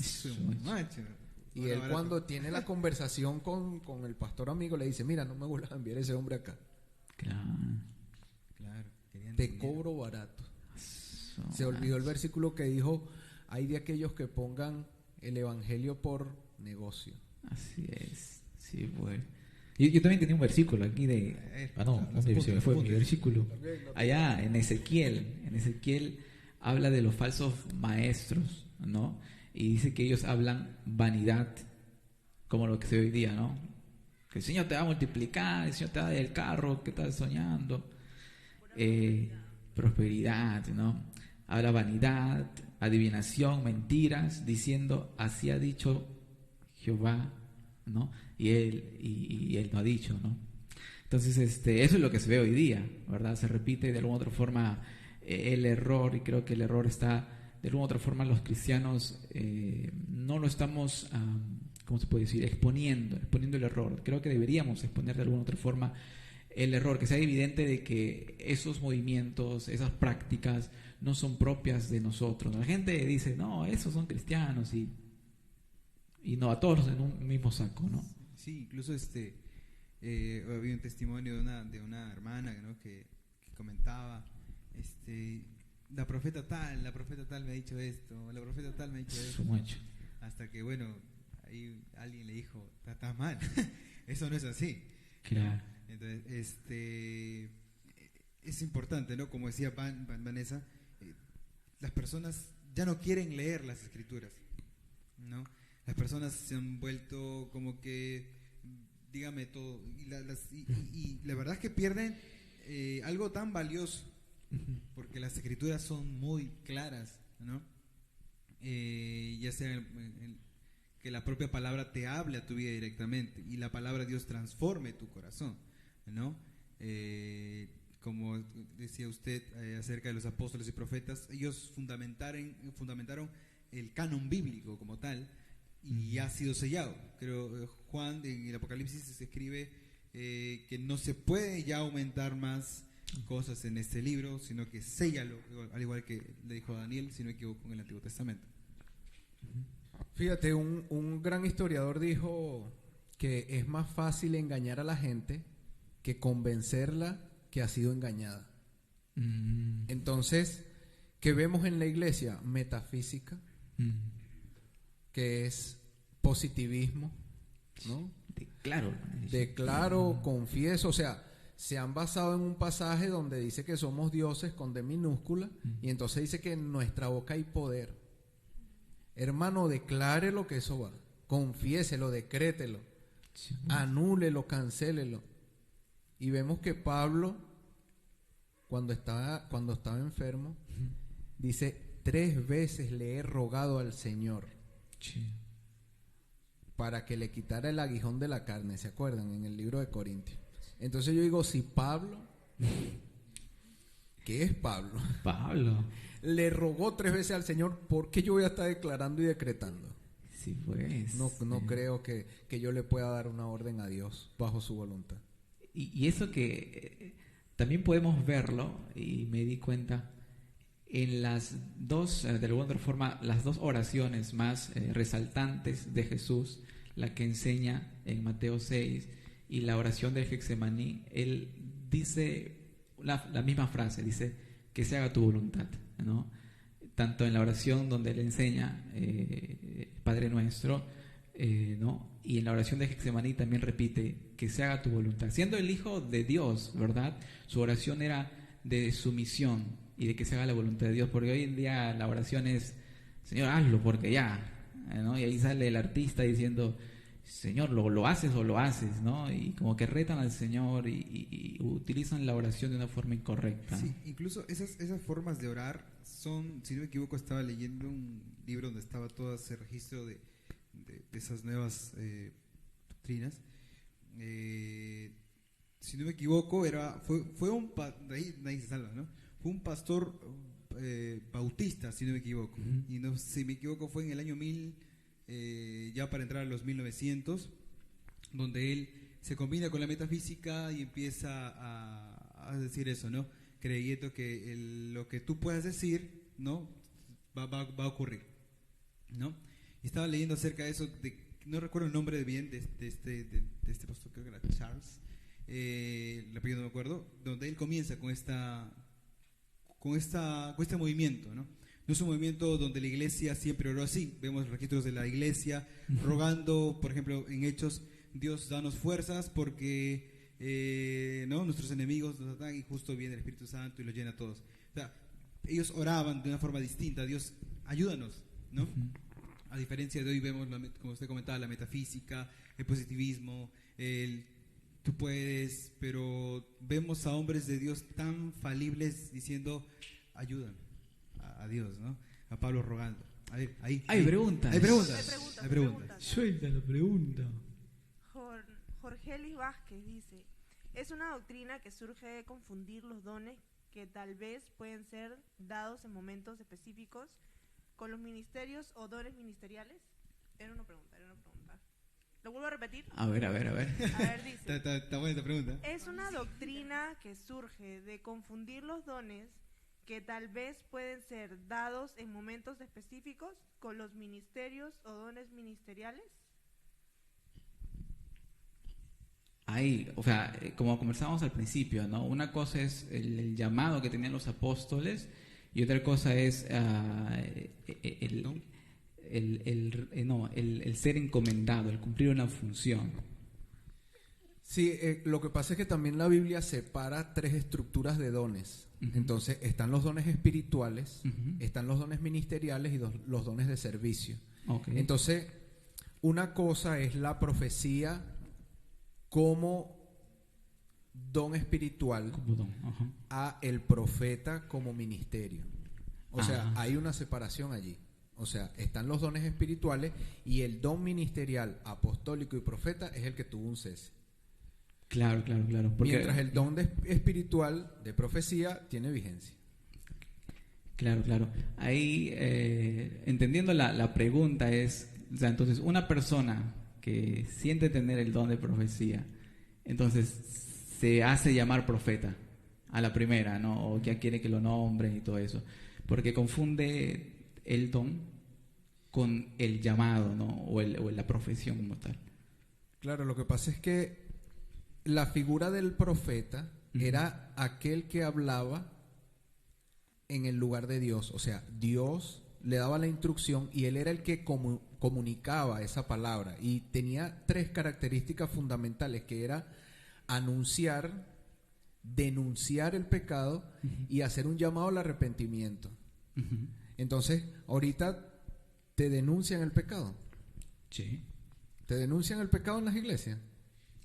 Y él, cuando tiene la conversación con el pastor amigo, le dice, mira, no me vuelvas a enviar ese hombre acá. Claro. Te cobro barato. Se olvidó el versículo que dijo, hay de aquellos que pongan el evangelio por negocio. Así es, sí, pues. Yo también tenía un versículo aquí de... se me fue mi versículo. Allá en Ezequiel habla de los falsos maestros, ¿no? Y dice que ellos hablan vanidad, como lo que se ve hoy día, ¿no? Que el Señor te va a multiplicar, el Señor te va a dar el carro que estás soñando. Prosperidad, ¿no? Habla vanidad, adivinación, mentiras, diciendo, así ha dicho Jehová, ¿no? Y él no ha dicho, ¿no? Entonces, eso es lo que se ve hoy día, ¿verdad? Se repite de alguna otra forma el error, y creo que el error está, de alguna otra forma los cristianos no lo estamos, ¿cómo se puede decir? Exponiendo el error. Creo que deberíamos exponer de alguna otra forma el error, que sea evidente de que esos movimientos, esas prácticas no son propias de nosotros. La gente dice, no, esos son cristianos, y no, a todos en un mismo saco, ¿no? Sí, incluso había un testimonio de una hermana, ¿no? que comentaba, la profeta tal me ha dicho esto, la profeta tal me ha dicho esto. Hasta que, bueno, ahí alguien le dijo, estás mal, eso no es así. Claro. Entonces, es importante, ¿no? Como decía Vanessa, las personas ya no quieren leer las escrituras, ¿no? Las personas se han vuelto como que, dígame todo, y la verdad es que pierden algo tan valioso, porque las escrituras son muy claras, ¿no? Ya sea que la propia palabra te hable a tu vida directamente, y la palabra de Dios transforme tu corazón, ¿no? como decía usted acerca de los apóstoles y profetas, ellos fundamentaron el canon bíblico como tal y ha sido sellado. Creo Juan en el Apocalipsis se escribe que no se puede ya aumentar más cosas en este libro, sino que séllalo, al igual que le dijo a Daniel, si no me equivoco, en el Antiguo Testamento. Fíjate, un gran historiador dijo que es más fácil engañar a la gente que convencerla que ha sido engañada. Entonces, ¿qué vemos en la iglesia? Metafísica, que es positivismo, ¿no? Declaro, confieso, o sea, se han basado en un pasaje donde dice que somos dioses con D minúscula, y entonces dice que en nuestra boca hay poder. Hermano, declare lo que eso va, confiéselo, decrételo, anúlelo, cancélelo. Y vemos que Pablo, cuando estaba enfermo, dice: 3 veces le he rogado al Señor para que le quitara el aguijón de la carne. ¿Se acuerdan? En el libro de Corintios. Entonces yo digo, si Pablo, ¿qué es Pablo? Le rogó 3 veces al Señor, ¿por qué yo voy a estar declarando y decretando? Sí, pues. No creo que yo le pueda dar una orden a Dios bajo su voluntad. Y eso que también podemos verlo, y me di cuenta, en las dos, de alguna otra forma, las 2 oraciones más resaltantes de Jesús, la que enseña en Mateo 6 y la oración del Getsemaní, él dice la misma frase, dice: que se haga tu voluntad, ¿no? Tanto en la oración donde él enseña Padre Nuestro, ¿no? Y en la oración de Getsemaní también repite: que se haga tu voluntad. Siendo el Hijo de Dios, ¿verdad? Su oración era de sumisión y de que se haga la voluntad de Dios, porque hoy en día la oración es: Señor, hazlo porque ya, ¿no? Y ahí sale el artista diciendo: Señor, ¿lo haces o lo haces? ¿No? Y como que retan al Señor y utilizan la oración de una forma incorrecta. Sí, incluso esas formas de orar son, si no me equivoco, estaba leyendo un libro donde estaba todo ese registro de esas nuevas doctrinas. Si no me equivoco, fue un de ahí nadie se salva, ¿no? Fue un pastor bautista, si no me equivoco. Y no, si me equivoco, fue en el año 1000, ya para entrar a los 1900, donde él se combina con la metafísica y empieza a decir eso, ¿no? Creyendo que lo que tú puedas decir, ¿no? Va a ocurrir, ¿no? Y estaba leyendo acerca de eso, no recuerdo el nombre bien de este pastor, creo que era Charles, el apellido no me acuerdo, donde él comienza con este movimiento, ¿no? No es un movimiento donde la iglesia siempre oró así. Vemos registros de la iglesia rogando, por ejemplo, en Hechos: Dios, danos fuerzas porque ¿no? nuestros enemigos nos atacan, y justo viene el Espíritu Santo y los llena a todos. O sea, ellos oraban de una forma distinta: Dios, ayúdanos, ¿no? A diferencia de hoy, vemos, como usted comentaba, la metafísica, el positivismo, tú puedes, pero vemos a hombres de Dios tan falibles diciendo: ayudan a Dios, ¿no? A Pablo rogando. A ver, Hay preguntas. Suelta la pregunta. Jorgelis Vázquez dice: es una doctrina que surge de confundir los dones que tal vez pueden ser dados en momentos específicos con los ministerios o dones ministeriales. Era una pregunta. ¿Lo vuelvo a repetir? A ver. A ver, dice: está buena esta pregunta. es una doctrina que surge de confundir los dones que tal vez pueden ser dados en momentos específicos con los ministerios o dones ministeriales. Ahí, o sea, como conversábamos al principio, ¿no? Una cosa es el llamado que tenían los apóstoles y otra cosa es el ser encomendado, el cumplir una función. Sí, lo que pasa es que también la Biblia separa 3 estructuras de dones. Entonces están los dones espirituales, están los dones ministeriales y los dones de servicio. Okay. Entonces, una cosa es la profecía como don espiritual, a el profeta como ministerio. O sea, hay una separación allí. O sea, están los dones espirituales y el don ministerial, apostólico y profeta es el que tuvo un cese. Claro. Porque, mientras el don espiritual de profecía tiene vigencia. Claro. Ahí, entendiendo la pregunta es, o sea, entonces una persona que siente tener el don de profecía, entonces se hace llamar profeta a la primera, ¿no? O ya quiere que lo nombren y todo eso, porque confunde el don con el llamado, ¿no? O la profesión como tal. Claro, lo que pasa es que la figura del profeta era aquel que hablaba en el lugar de Dios, o sea, Dios le daba la instrucción y él era el que comunicaba esa palabra, y tenía 3 características fundamentales, que era anunciar, denunciar el pecado y hacer un llamado al arrepentimiento. Entonces, ahorita te denuncian el pecado. Sí. ¿Te denuncian el pecado en las iglesias?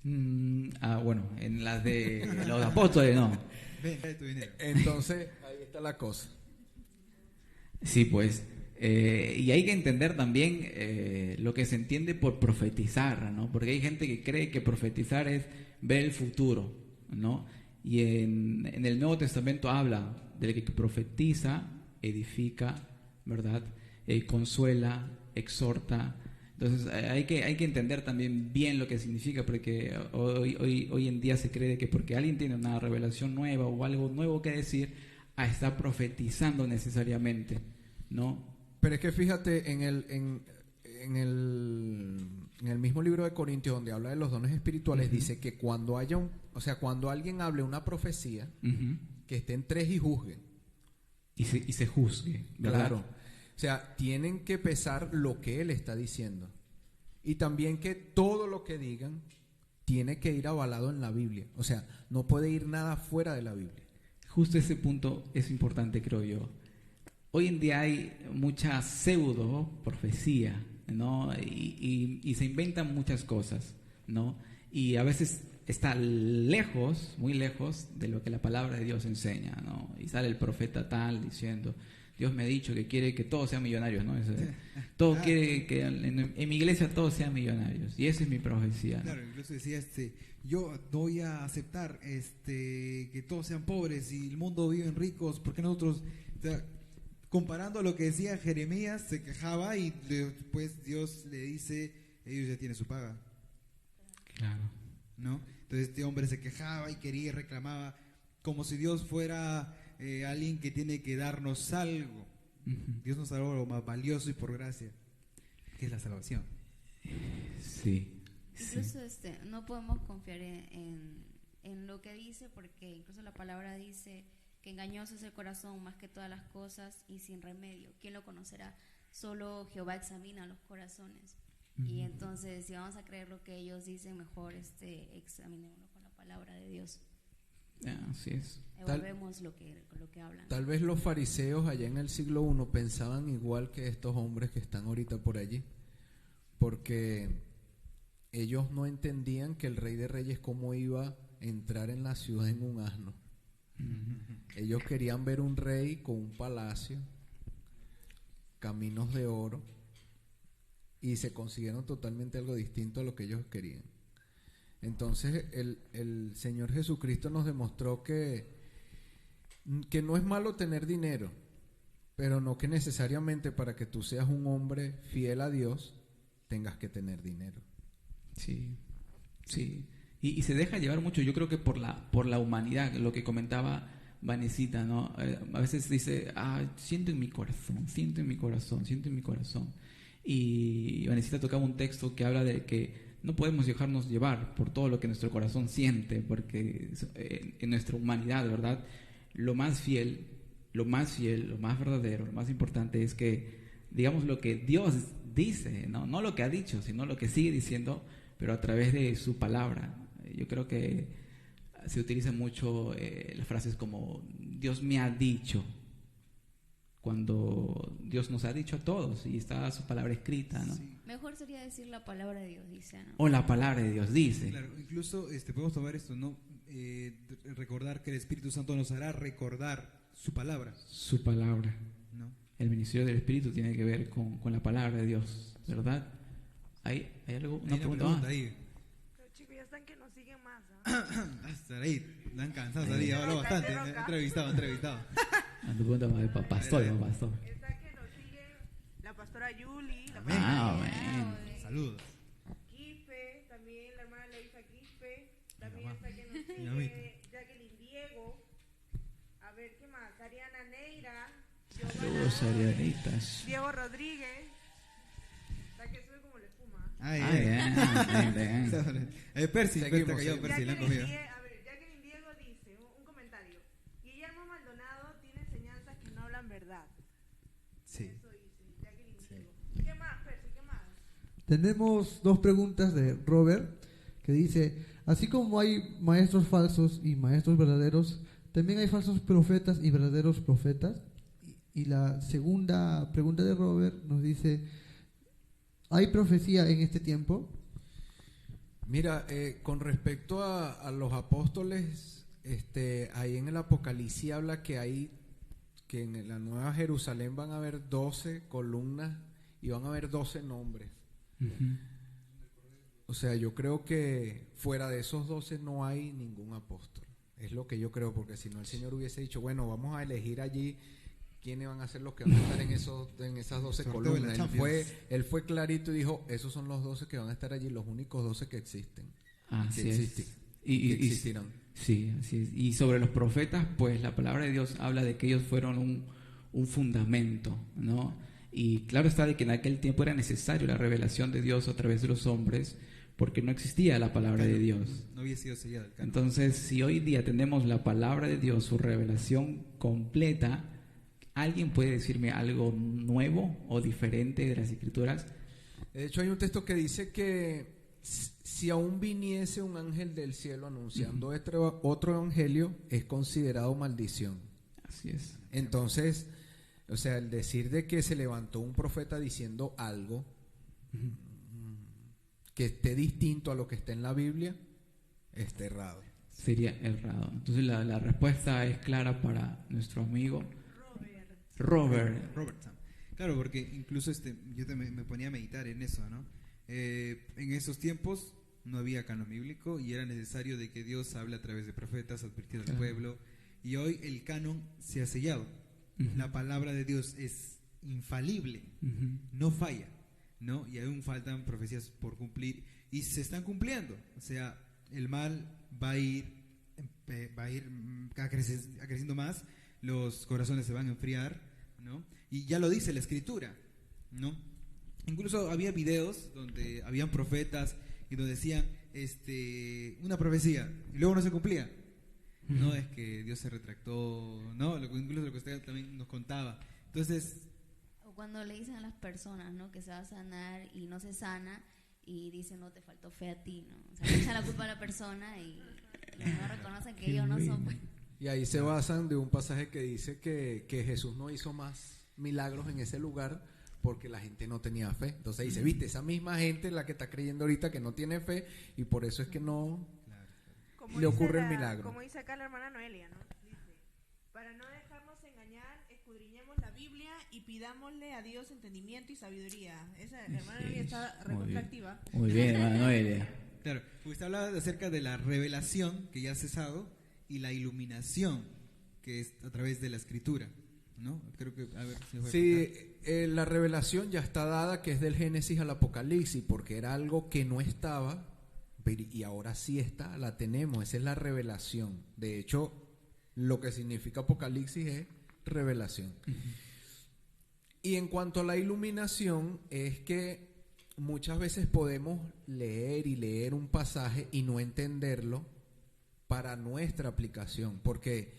Bueno, en las de los apóstoles no. Ven, trae tu dinero. Entonces, ahí está la cosa. Sí, pues. Y hay que entender también lo que se entiende por profetizar, ¿no? Porque hay gente que cree que profetizar es ver el futuro, ¿no? Y en el Nuevo Testamento habla del que profetiza, edifica, ¿verdad? Consuela, exhorta. Entonces hay que entender también bien lo que significa, porque hoy en día se cree que porque alguien tiene una revelación nueva o algo nuevo que decir, está profetizando necesariamente, ¿no? Pero es que fíjate, en el mismo libro de Corintios, donde habla de los dones espirituales, dice que cuando haya cuando alguien hable una profecía, que estén 3 y juzguen. Y se juzgue, ¿verdad? Claro. O sea, tienen que pesar lo que él está diciendo. Y también que todo lo que digan tiene que ir avalado en la Biblia. O sea, no puede ir nada fuera de la Biblia. Justo ese punto es importante, creo yo. Hoy en día hay mucha pseudo profecía, ¿no? Y se inventan muchas cosas, ¿no? Y a veces está lejos, muy lejos de lo que la palabra de Dios enseña, ¿no? Y sale el profeta tal diciendo: Dios me ha dicho que quiere que todos sean millonarios, ¿no? Todo quiere que en mi iglesia todos sean millonarios. Y esa es mi profecía, ¿no? Claro, incluso decía, yo no voy a aceptar que todos sean pobres y el mundo viven ricos, porque nosotros, o sea, comparando a lo que decía Jeremías, se quejaba y después Dios le dice, ellos ya tienen su paga. Claro. ¿No? Entonces este hombre se quejaba y quería y reclamaba, como si Dios fuera alguien que tiene que darnos algo. Dios nos salvó lo más valioso y por gracia, que es la salvación. Sí. Incluso no podemos confiar en lo que dice, porque incluso la palabra dice que engañoso es el corazón más que todas las cosas y sin remedio. ¿Quién lo conocerá? Solo Jehová examina los corazones. Y entonces, si vamos a creer lo que ellos dicen, mejor examinémoslo con la palabra de Dios. Así es. Evaluemos lo que hablan. Tal vez los fariseos allá en el siglo I pensaban igual que estos hombres que están ahorita por allí, porque ellos no entendían que el Rey de Reyes cómo iba a entrar en la ciudad en un asno. Ellos querían ver un rey con un palacio, caminos de oro, y se consiguieron totalmente algo distinto a lo que ellos querían. Entonces el Señor Jesucristo nos demostró que no es malo tener dinero, pero no que necesariamente para que tú seas un hombre fiel a Dios tengas que tener dinero. Sí. Y se deja llevar mucho, yo creo que por la humanidad, lo que comentaba Vanesita, ¿no? A veces dice, siento en mi corazón. Y Vanesita tocaba un texto que habla de que no podemos dejarnos llevar por todo lo que nuestro corazón siente, porque en nuestra humanidad, ¿verdad? Lo más fiel, lo más verdadero, lo más importante es que digamos lo que Dios dice, no lo que ha dicho, sino lo que sigue diciendo, pero a través de su palabra. Yo creo que se utiliza mucho las frases como Dios me ha dicho, cuando Dios nos ha dicho a todos y está su palabra escrita, ¿no? Sí. Mejor sería decir la palabra de Dios dice, ¿no? O la palabra de Dios dice. Claro, incluso podemos tomar esto, ¿no? Recordar que el Espíritu Santo nos hará recordar su palabra. Su palabra. ¿No? El ministerio del Espíritu tiene que ver con la palabra de Dios, ¿verdad? ¿Hay algo? ¿Una pregunta más? Ahí. Pero chicos, que ya están que nos siguen más. ¿Ah? Hasta ahí, dan cansados ahí, hablo bastante. Entrevistado. Tu pregunta para pastor. Está que nos siguen la pastora Yuli, la pastora Amén. Saludos. Quispe, también la hermana Leisa Quispe, también mamá. está que nos Mi mamita. sigue Jacqueline Diego, a ver qué más, Ariana Neira, Saludos, Arianitas. Diego Rodríguez, está que sube como la espuma. Percy, Seguimos, está callado, seguimos. Percy, le han Jacqueline cogido. Jacqueline Diego dice, un comentario, Guillermo Maldonado tiene enseñanzas que no hablan verdad. Sí. Eso dice Jacqueline Diego. ¿Qué más, Percy? ¿Qué más? Tenemos dos preguntas de Robert que dice, así como hay maestros falsos y maestros verdaderos, también hay falsos profetas y verdaderos profetas. Y la segunda pregunta de Robert nos dice, ¿hay profecía en este tiempo? Mira, con respecto a los apóstoles, ahí en el Apocalipsis habla que en la Nueva Jerusalén van a haber 12 columnas y van a haber 12 nombres. O sea, yo creo que fuera de esos 12 no hay ningún apóstol. Es lo que yo creo, porque si no el Señor hubiese dicho, bueno, vamos a elegir allí quiénes van a ser los que van a estar en esas 12 Sorteo de columnas. la Él fue clarito y dijo, esos son los 12 que van a estar allí, los únicos 12 que existen. Así que es. existen, que Y existirán. sí, así es. Y sobre los profetas, pues la palabra de Dios habla de que ellos fueron un fundamento, ¿no? Y claro está de que en aquel tiempo era necesario la revelación de Dios a través de los hombres, porque no existía la palabra de Dios. No había sido sellado el canon. Entonces, si hoy día tenemos la palabra de Dios, su revelación completa, ¿alguien puede decirme algo nuevo o diferente de las Escrituras? De hecho, hay un texto que dice que si aún viniese un ángel del cielo anunciando otro evangelio, es considerado maldición. Así es. Entonces, o sea, el decir de que se levantó un profeta diciendo algo que esté distinto a lo que está en la Biblia, está errado. Sería errado. Entonces, la respuesta es clara para nuestro amigo Robert. Robertson. Claro, porque incluso yo me ponía a meditar en eso, ¿no? En esos tiempos no había canon bíblico y era necesario de que Dios hable a través de profetas, advirtiendo al pueblo. Y hoy el canon se ha sellado. La palabra de Dios es infalible, no falla, ¿no? Y aún faltan profecías por cumplir y se están cumpliendo. O sea, el mal va a ir creciendo más, los corazones se van a enfriar, ¿no? Y ya lo dice la Escritura, ¿no? Incluso había videos donde habían profetas y donde decían una profecía y luego no se cumplía. No, es que Dios se retractó, ¿no? Incluso lo que usted también nos contaba. Entonces, O cuando le dicen a las personas, ¿no? Que se va a sanar y no se sana y dicen, no, te faltó fe a ti, ¿no? O sea, le echan la culpa a la persona y no reconocen que ellos no son buenos. Y ahí se basan de un pasaje que dice que Jesús no hizo más milagros en ese lugar porque la gente no tenía fe. Entonces dice, viste, esa misma gente es la que está creyendo ahorita que no tiene fe y por eso es que no Como le dice ocurre el milagro. Como dice acá la hermana Noelia, ¿no? Dice, para no dejarnos engañar, escudriñemos la Biblia y pidámosle a Dios entendimiento y sabiduría. Esa hermana Noelia está recontractiva. Muy bien, hermana Noelia. claro, usted hablaba acerca de la revelación que ya ha cesado y la iluminación que es a través de la Escritura, ¿no? Creo que, a ver si me puede explicar. Sí, la revelación ya está dada, que es del Génesis al Apocalipsis, porque era algo que no estaba, y ahora sí está, la tenemos, esa es la revelación. De hecho, lo que significa Apocalipsis es revelación. Y en cuanto a la iluminación, es que muchas veces podemos leer y leer un pasaje y no entenderlo para nuestra aplicación, porque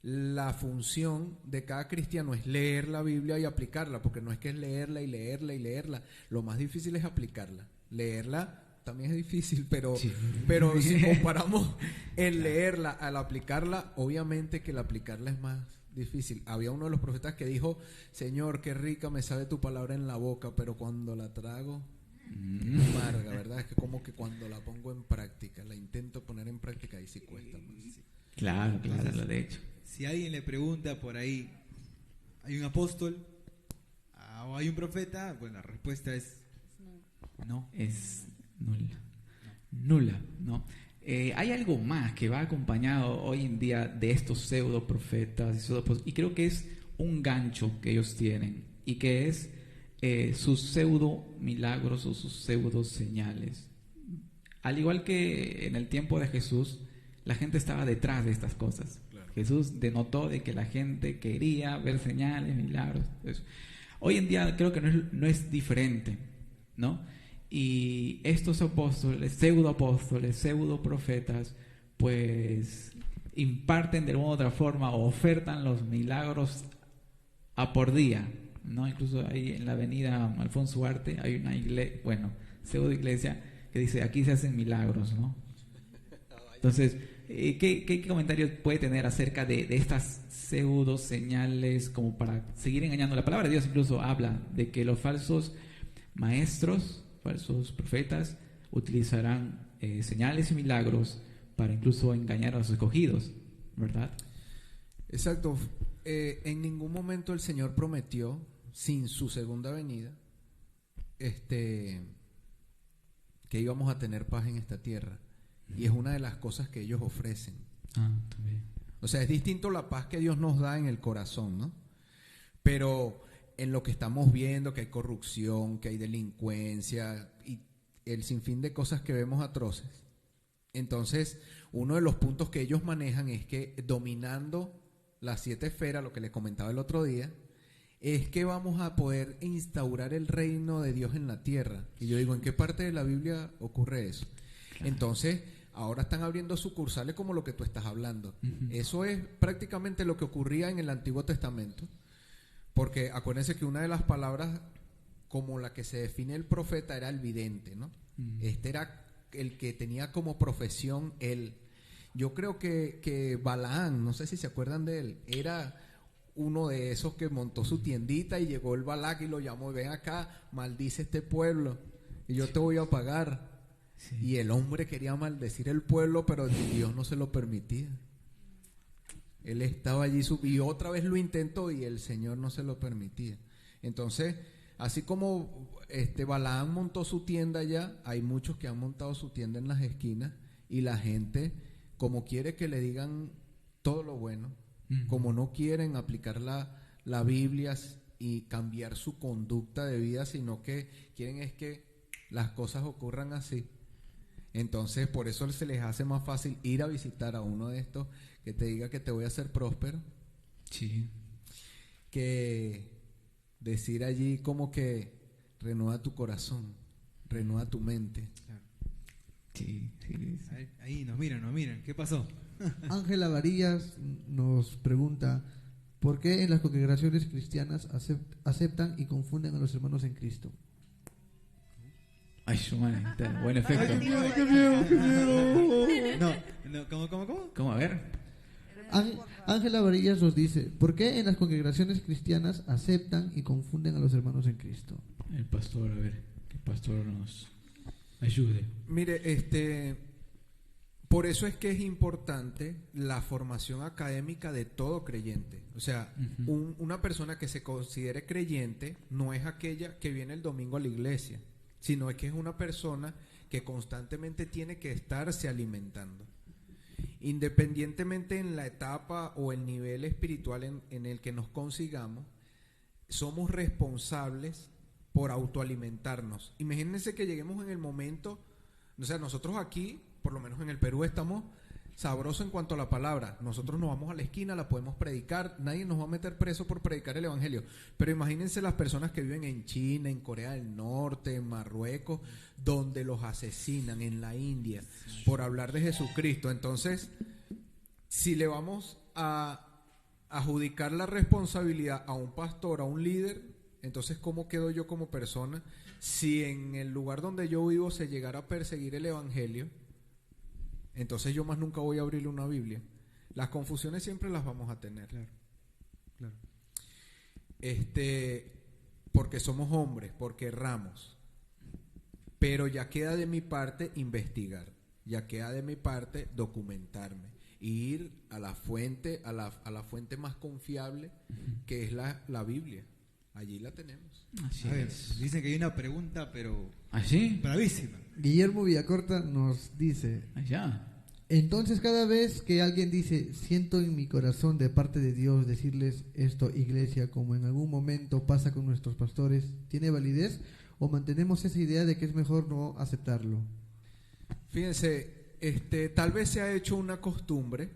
la función de cada cristiano es leer la Biblia y aplicarla, porque no es que es leerla y leerla y leerla, lo más difícil es aplicarla. Leerla también es difícil, pero si comparamos el leerla al aplicarla, obviamente que el aplicarla es más difícil. Había uno de los profetas que dijo, Señor, qué rica me sabe tu palabra en la boca, pero cuando la trago, amarga, ¿verdad? Es que como que cuando la pongo en práctica, la intento poner en práctica, ahí sí cuesta más. Claro, lo de hecho. Si alguien le pregunta por ahí, ¿hay un apóstol o hay un profeta? Bueno, la respuesta es no. Es nula. nula, ¿no? Hay algo más que va acompañado hoy en día de estos pseudo profetas y creo que es un gancho que ellos tienen, y que es sus pseudo milagros o sus pseudo señales. Al igual que en el tiempo de Jesús, la gente estaba detrás de estas cosas. Claro. Jesús denotó de que la gente quería ver señales, milagros. Eso. Hoy en día creo que no es diferente, ¿no? Y estos apóstoles, pseudo profetas, pues imparten de alguna u otra forma o ofertan los milagros a por día, ¿no? Incluso ahí en la avenida Alfonso Ugarte hay una iglesia, pseudo iglesia que dice: aquí se hacen milagros, ¿no? Entonces, ¿qué comentarios puede tener acerca de estas pseudo señales como para seguir engañando? La palabra de Dios incluso habla de que los falsos maestros, falsos profetas, utilizarán señales y milagros para incluso engañar a los escogidos, ¿verdad? Exacto. En ningún momento el Señor prometió, sin su segunda venida, que íbamos a tener paz en esta tierra. Y es una de las cosas que ellos ofrecen. También. O sea, es distinto la paz que Dios nos da en el corazón, ¿no? Pero en lo que estamos viendo, que hay corrupción, que hay delincuencia y el sinfín de cosas que vemos atroces. Entonces, uno de los puntos que ellos manejan es que dominando las 7 esferas, lo que les comentaba el otro día, es que vamos a poder instaurar el reino de Dios en la tierra. Y yo digo, ¿en qué parte de la Biblia ocurre eso? Claro. Entonces, ahora están abriendo sucursales como lo que tú estás hablando. Uh-huh. Eso es prácticamente lo que ocurría en el Antiguo Testamento. Porque acuérdense que una de las palabras como la que se define el profeta era el vidente, ¿no? Uh-huh. Este era el que tenía como profesión él. Yo creo que Balaán, no sé si se acuerdan de él, era uno de esos que montó su tiendita y llegó el Balac y lo llamó: ven acá, maldice este pueblo y yo te voy a pagar. Sí. Y el hombre quería maldecir el pueblo, pero Dios no se lo permitía. Él estaba allí y otra vez lo intentó y el Señor no se lo permitía. Entonces, así como Balaam montó su tienda allá, hay muchos que han montado su tienda en las esquinas y la gente, como quiere que le digan todo lo bueno, uh-huh, como no quieren aplicar la Biblia y cambiar su conducta de vida, sino que quieren es que las cosas ocurran así. Entonces, por eso se les hace más fácil ir a visitar a uno de estos que te diga que te voy a hacer próspero, sí, que decir allí como que renueva tu corazón, renueva tu mente. Claro. Sí. Ahí nos miran. ¿Qué pasó? Ángela Varillas nos pregunta: ¿por qué en las congregaciones cristianas aceptan y confunden a los hermanos en Cristo? Ay, su madre, buen efecto. Ay, qué miedo. No, ¿cómo? ¿Cómo? A ver. Ángela Varillas nos dice: ¿por qué en las congregaciones cristianas aceptan y confunden a los hermanos en Cristo? El pastor, a ver, que el pastor nos ayude. Mire, por eso es que es importante la formación académica de todo creyente. O sea, uh-huh, una persona que se considere creyente no es aquella que viene el domingo a la iglesia, sino que es una persona que constantemente tiene que estarse alimentando. Independientemente en la etapa o el nivel espiritual en el que nos consigamos, somos responsables por autoalimentarnos. Imagínense que lleguemos en el momento, o sea, nosotros aquí, por lo menos en el Perú, estamos sabrosos en cuanto a la palabra. Nosotros nos vamos a la esquina, la podemos predicar, nadie nos va a meter preso por predicar el evangelio. Pero imagínense las personas que viven en China, en Corea del Norte, en Marruecos, donde los asesinan, en la India, por hablar de Jesucristo. Entonces, si le vamos a adjudicar la responsabilidad a un pastor, a un líder, entonces ¿cómo quedo yo como persona? Si en el lugar donde yo vivo se llegara a perseguir el evangelio, entonces yo más nunca voy a abrirle una Biblia. Las confusiones siempre las vamos a tener. Claro. Porque somos hombres, porque erramos. Pero ya queda de mi parte investigar, ya queda de mi parte documentarme, ir a la fuente, a la fuente más confiable, que es la Biblia, allí la tenemos. Así A ver, es. dicen que hay una pregunta, pero ¿Así? bravísima. Guillermo Villacorta nos dice: Allá. entonces cada vez que alguien dice siento en mi corazón de parte de Dios decirles esto, iglesia, como en algún momento pasa con nuestros pastores, ¿tiene validez o mantenemos esa idea de que es mejor no aceptarlo? Fíjense, tal vez se ha hecho una costumbre,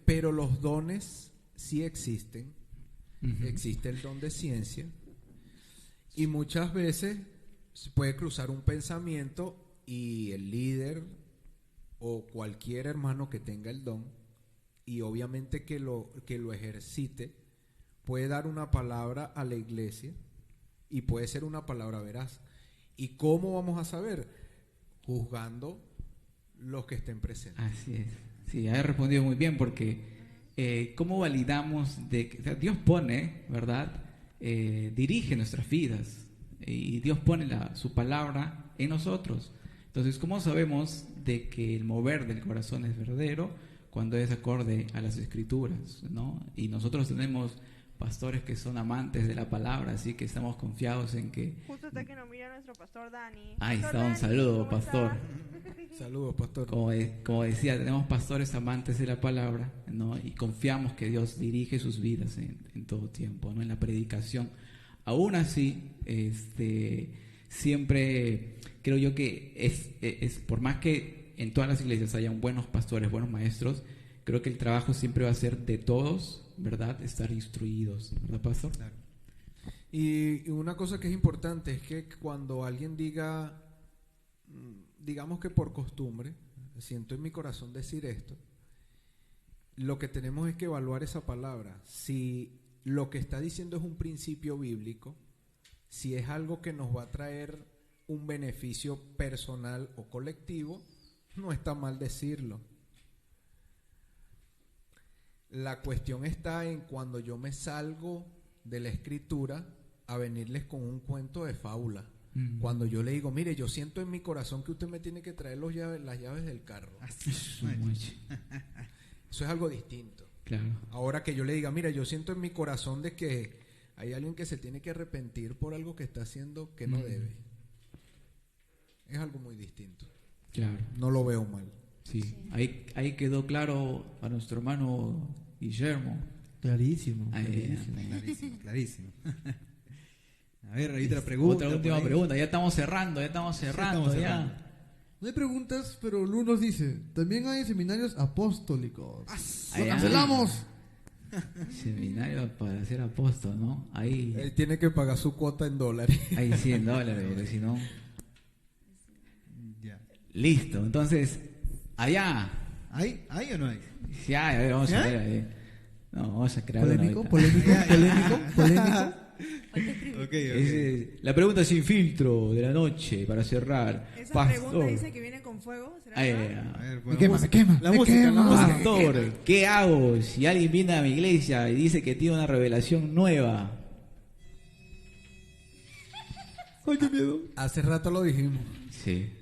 pero los dones sí existen. Existe el don de ciencia y muchas veces se puede cruzar un pensamiento y el líder o cualquier hermano que tenga el don y obviamente que lo ejercite puede dar una palabra a la iglesia y puede ser una palabra veraz. ¿Y cómo vamos a saber? Juzgando los que estén presentes. Así es. Sí, ha respondido muy bien porque ¿cómo validamos de que, o sea, Dios pone, ¿verdad? Dirige nuestras vidas y Dios pone su palabra en nosotros. Entonces, ¿cómo sabemos de que el mover del corazón es verdadero cuando es acorde a las Escrituras, ¿no? Y nosotros tenemos pastores que son amantes de la palabra, así que estamos confiados en que... Justo está que nos mira nuestro pastor Dani. Ahí Pastor está, un Dani, saludo, ¿cómo pastor. está? Saludos, pastor. Como decía, tenemos pastores amantes de la palabra, ¿no? Y confiamos que Dios dirige sus vidas en todo tiempo, ¿no? En la predicación. Aún así, siempre creo yo que es por más que en todas las iglesias hayan buenos pastores, buenos maestros, creo que el trabajo siempre va a ser de todos, ¿verdad? Estar instruidos, ¿verdad, pastor? Claro. Y una cosa que es importante es que cuando alguien diga, digamos que por costumbre, siento en mi corazón decir esto, lo que tenemos es que evaluar esa palabra. Si lo que está diciendo es un principio bíblico, si es algo que nos va a traer un beneficio personal o colectivo, no está mal decirlo. La cuestión está en cuando yo me salgo de la escritura a venirles con un cuento de fábula. Cuando yo le digo, mire, yo siento en mi corazón que usted me tiene que traer las llaves del carro. Eso es algo distinto. Claro. Ahora que yo le diga, mira, yo siento en mi corazón de que hay alguien que se tiene que arrepentir por algo que está haciendo que no debe. Es algo muy distinto. Claro. No lo veo mal. Sí. Ahí quedó claro a nuestro hermano Guillermo. Clarísimo. Clarísimo. A ver, hay otra pregunta. Otra última pregunta. Ya estamos cerrando. No hay preguntas, pero Lu nos dice, también hay seminarios apostólicos. ¡Lo Ahí, cancelamos! Seminario para ser apóstol, ¿no? Ahí Él tiene que pagar su cuota en dólares. hay $100, porque si no... Ya. Listo, entonces, allá. ¿Hay o no hay? Sí, a ver, vamos a ver. No, vamos a crear Polémico, una... polémico. La pregunta sin filtro de la noche, para cerrar. Esa pregunta dice que viene con fuego. ¿Será verdad? A ver, Me quema. La música. Pastor, ¿qué hago si alguien viene a mi iglesia y dice que tiene una revelación nueva? Ay, qué miedo. Hace rato lo dijimos. Sí.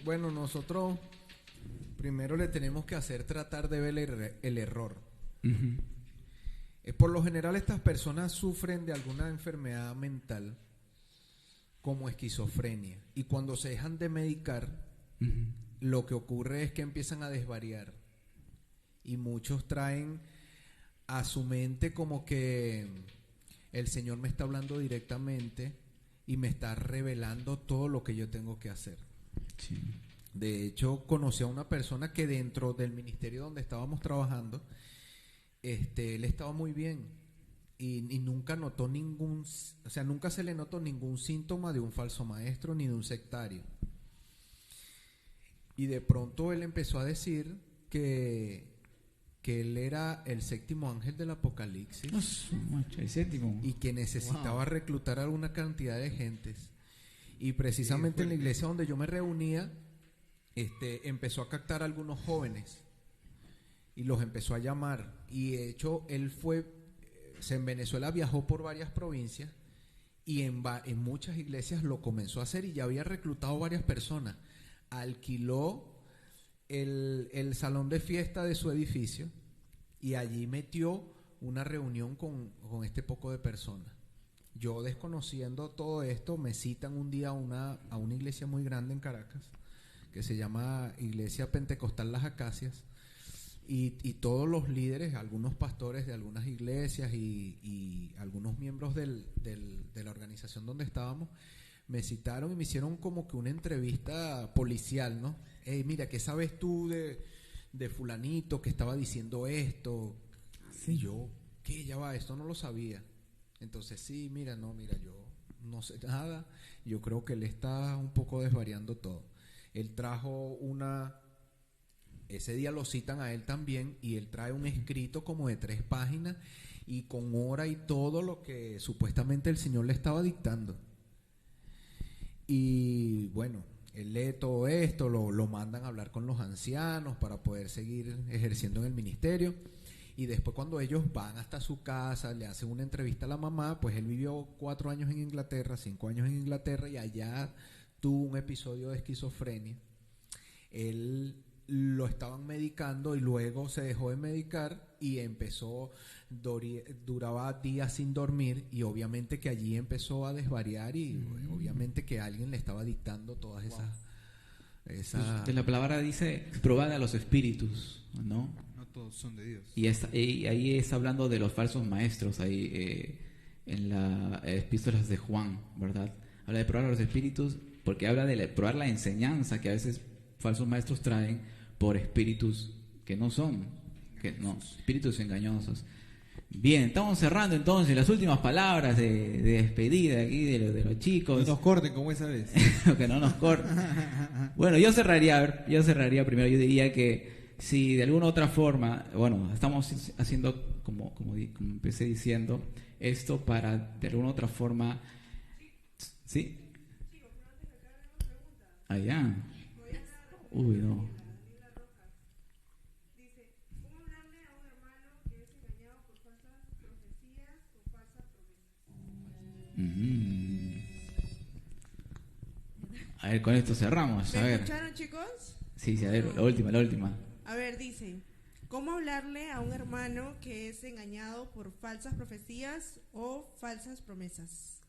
Bueno, nosotros primero le tenemos que hacer tratar de ver el error. Por lo general estas personas sufren de alguna enfermedad mental como esquizofrenia y cuando se dejan de medicar lo que ocurre es que empiezan a desvariar y muchos traen a su mente como que el Señor me está hablando directamente y me está revelando todo lo que yo tengo que hacer. Sí. De hecho, conocí a una persona que dentro del ministerio donde estábamos trabajando, él estaba muy bien y nunca notó nunca se le notó ningún síntoma de un falso maestro ni de un sectario. Y de pronto él empezó a decir que él era el séptimo ángel del Apocalipsis El séptimo. y que necesitaba reclutar a una cantidad de gentes. Y precisamente en la iglesia donde yo me reunía, empezó a captar a algunos jóvenes y los empezó a llamar. Y de hecho él en Venezuela viajó por varias provincias y en muchas iglesias lo comenzó a hacer y ya había reclutado varias personas. Alquiló el salón de fiesta de su edificio y allí metió una reunión con este poco de personas. Yo, desconociendo todo esto, me citan un día a una iglesia muy grande en Caracas, que se llama Iglesia Pentecostal Las Acacias, y todos los líderes, algunos pastores de algunas iglesias y algunos miembros de la organización donde estábamos, me citaron y me hicieron como que una entrevista policial, ¿no? Hey, mira, ¿qué sabes tú de fulanito que estaba diciendo esto? Y yo, ¿qué? Ya va, esto no lo sabía. Entonces, sí, mira, yo no sé nada. Yo creo que él está un poco desvariando todo. Él trajo ese día lo citan a él también, y él trae un escrito como de 3 páginas y con hora y todo lo que supuestamente el Señor le estaba dictando. Y bueno, él lee todo esto, lo mandan a hablar con los ancianos para poder seguir ejerciendo en el ministerio. Y después, cuando ellos van hasta su casa, le hacen una entrevista a la mamá, pues él vivió 4 años en Inglaterra, 5 años en Inglaterra, y allá tuvo un episodio de esquizofrenia. Él lo estaban medicando y luego se dejó de medicar y duraba días sin dormir, y obviamente que allí empezó a desvariar, y obviamente que alguien le estaba dictando todas esas... La palabra dice, probad a los espíritus, ¿no? No todos son de Dios. Y ahí está hablando de los falsos maestros, ahí en las epístolas de Juan, ¿verdad? Habla de probar a los espíritus, porque habla de probar la enseñanza que a veces falsos maestros traen por espíritus que no son, espíritus engañosos. Bien, estamos cerrando entonces las últimas palabras de despedida aquí de los chicos. No nos corten como esa vez. Que no nos corten. Bueno, yo cerraría primero. Yo diría que si de alguna otra forma, bueno, estamos haciendo como empecé diciendo, esto para de alguna otra forma, ¿sí? Allá. Uy, no. A ver, con esto cerramos. A ¿Me ver. escucharon, chicos? Sí, a ver, la última. A ver, dice, ¿cómo hablarle a un hermano que es engañado por falsas profecías o falsas promesas?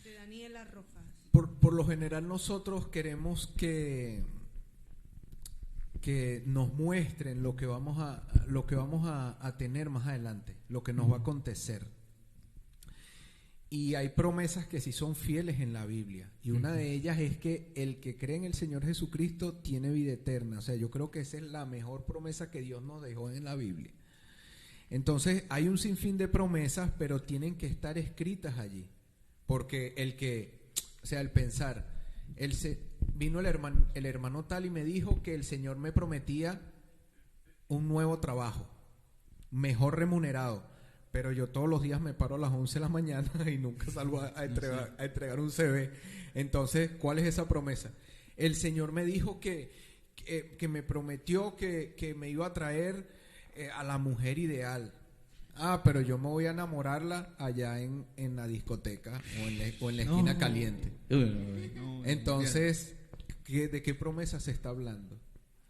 De Daniela Rojas. Por lo general nosotros queremos que nos muestren lo que vamos a tener más adelante, lo que nos va a acontecer. Y hay promesas que sí son fieles en la Biblia, y una de ellas es que el que cree en el Señor Jesucristo tiene vida eterna. O sea, yo creo que esa es la mejor promesa que Dios nos dejó en la Biblia. Entonces hay un sinfín de promesas, pero tienen que estar escritas allí, porque el pensar, vino el hermano tal y me dijo que el Señor me prometía un nuevo trabajo, mejor remunerado, pero yo todos los días me paro a las 11 de la mañana y nunca salgo a entregar un CV. Entonces, ¿cuál es esa promesa? El Señor me dijo que me prometió que me iba a traer a la mujer ideal. Pero yo me voy a enamorarla allá en la discoteca o en la esquina caliente. Entonces, ¿de qué promesa se está hablando?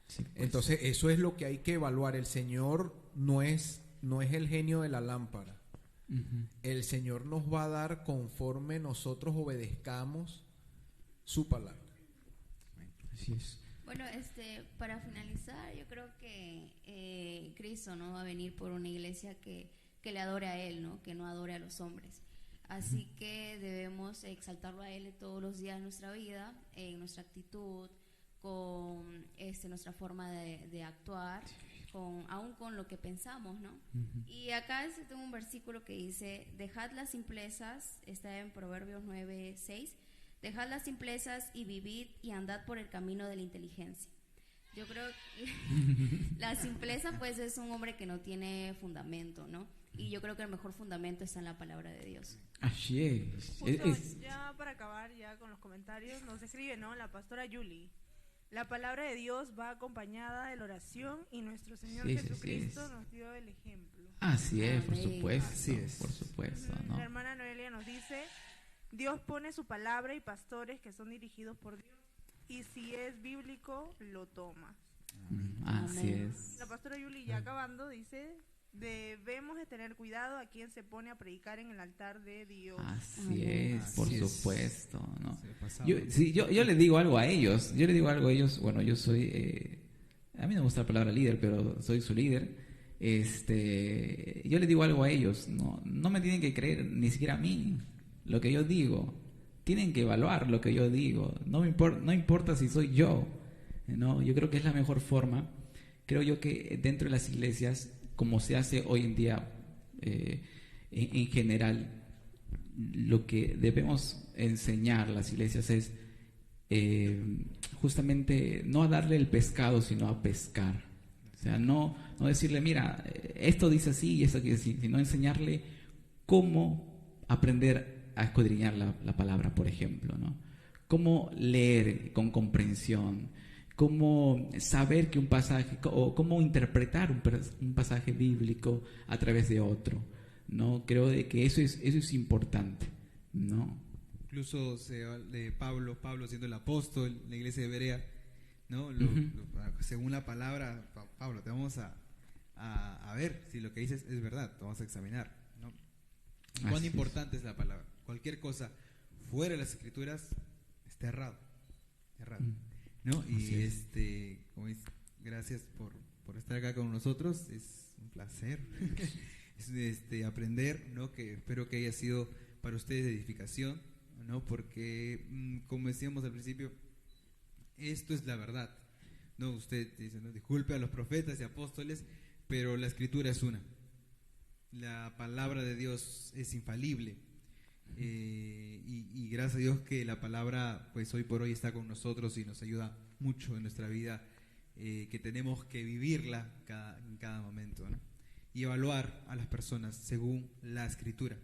Sí, pues. Entonces, eso es lo que hay que evaluar. El Señor no es el genio de la lámpara. El Señor nos va a dar conforme nosotros obedezcamos su palabra. Así es. Bueno, para finalizar, yo creo que Cristo no va a venir por una iglesia que le adore a Él, ¿no? Que no adore a los hombres. Así que debemos exaltarlo a Él todos los días de nuestra vida, en nuestra actitud, con nuestra forma de actuar, aún con lo que pensamos, ¿no? Y acá tengo un versículo que dice, dejad las simplezas, está en Proverbios 9:6, dejad las simplezas y vivid y andad por el camino de la inteligencia. Yo creo que la simpleza pues es un hombre que no tiene fundamento, ¿no? Y yo creo que el mejor fundamento está en la palabra de Dios. Así es. Justo, ya para acabar ya con los comentarios, nos escribe, ¿no? La pastora Yuli. La palabra de Dios va acompañada de la oración y nuestro Señor Jesucristo nos dio el ejemplo. Así es, por supuesto. Así es. Por supuesto, ¿no? La hermana Noelia nos dice, Dios pone su palabra y pastores que son dirigidos por Dios. Y si es bíblico, lo toma. Así es. La pastora Yuli, ya acabando, dice, debemos de tener cuidado a quien se pone a predicar en el altar de Dios. Así es, por Así es. supuesto, ¿no? Se pasaba. Yo les digo algo a ellos. Bueno, yo soy, a mí no me gusta la palabra líder, pero soy su líder. Yo les digo algo a ellos. No me tienen que creer ni siquiera a mí lo que yo digo. Tienen que evaluar lo que yo digo. No importa si soy yo, ¿no? Yo creo que es la mejor forma. Creo yo que dentro de las iglesias, como se hace hoy en día, en general, lo que debemos enseñar las iglesias es justamente no a darle el pescado, sino a pescar. O sea, no decirle, mira, esto dice así y esto quiere decir, sino enseñarle cómo aprender a escudriñar la palabra, por ejemplo, ¿no? Cómo leer con comprensión, cómo saber que un pasaje, o cómo interpretar un pasaje bíblico a través de otro, ¿no? Creo de que eso es importante, ¿no? Incluso se habla de Pablo siendo el apóstol en la iglesia de Berea, ¿no? Según la palabra, Pablo, te vamos a ver si lo que dices es verdad, te vamos a examinar, ¿no? ¿Cuán Así importante es la palabra? Cualquier cosa fuera de las escrituras está errado, ¿no? Y como dice, gracias por estar acá con nosotros, es un placer es aprender, ¿no? Que espero que haya sido para ustedes de edificación, ¿no? Porque como decíamos al principio, esto es la verdad, ¿no? Usted dice, ¿no? Disculpe a los profetas y apóstoles, pero la escritura es una. La palabra de Dios es infalible. Y gracias a Dios que la palabra pues hoy por hoy está con nosotros y nos ayuda mucho en nuestra vida, que tenemos que vivirla en cada momento, ¿no? Y evaluar a las personas según la escritura,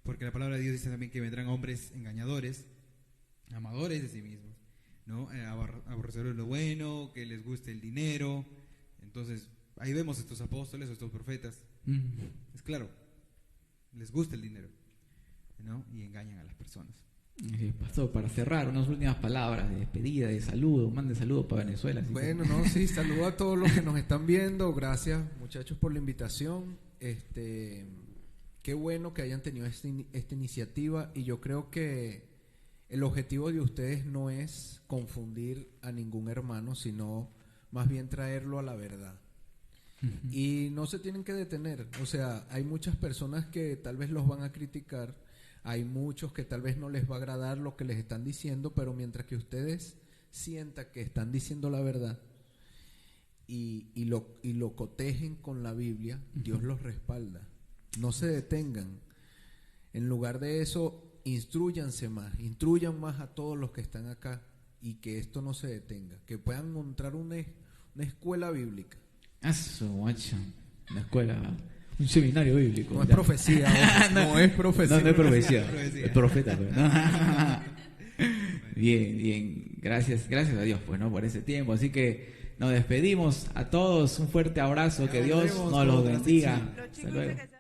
porque la palabra de Dios dice también que vendrán hombres engañadores, amadores de sí mismos, ¿no? Aborrecedores de lo bueno, que les guste el dinero. Entonces ahí vemos estos apóstoles o estos profetas, es claro, les gusta el dinero, ¿no? Y engañan a las personas. Pastor, para cerrar, unas últimas palabras de despedida, de saludo, mande saludos para Venezuela. Bueno, sí, saludo a todos los que nos están viendo, gracias muchachos por la invitación, qué bueno que hayan tenido esta iniciativa, y yo creo que el objetivo de ustedes no es confundir a ningún hermano, sino más bien traerlo a la verdad. Y no se tienen que detener, o sea, hay muchas personas que tal vez los van a criticar, hay muchos que tal vez no les va a agradar lo que les están diciendo, pero mientras que ustedes sientan que están diciendo la verdad y lo cotejen con la Biblia, Dios los respalda. No se detengan. En lugar de eso, instruyan más a todos los que están acá, y que esto no se detenga, que puedan encontrar una escuela bíblica. Eso, guacho. Una escuela, un seminario bíblico. No es profecía, no es profecía. No es profecía, es profeta. Pues, ¿no? Bien, gracias a Dios pues, ¿no? Por ese tiempo. Así que nos despedimos a todos, un fuerte abrazo, que Dios nos los bendiga. Los chicos Hasta luego. que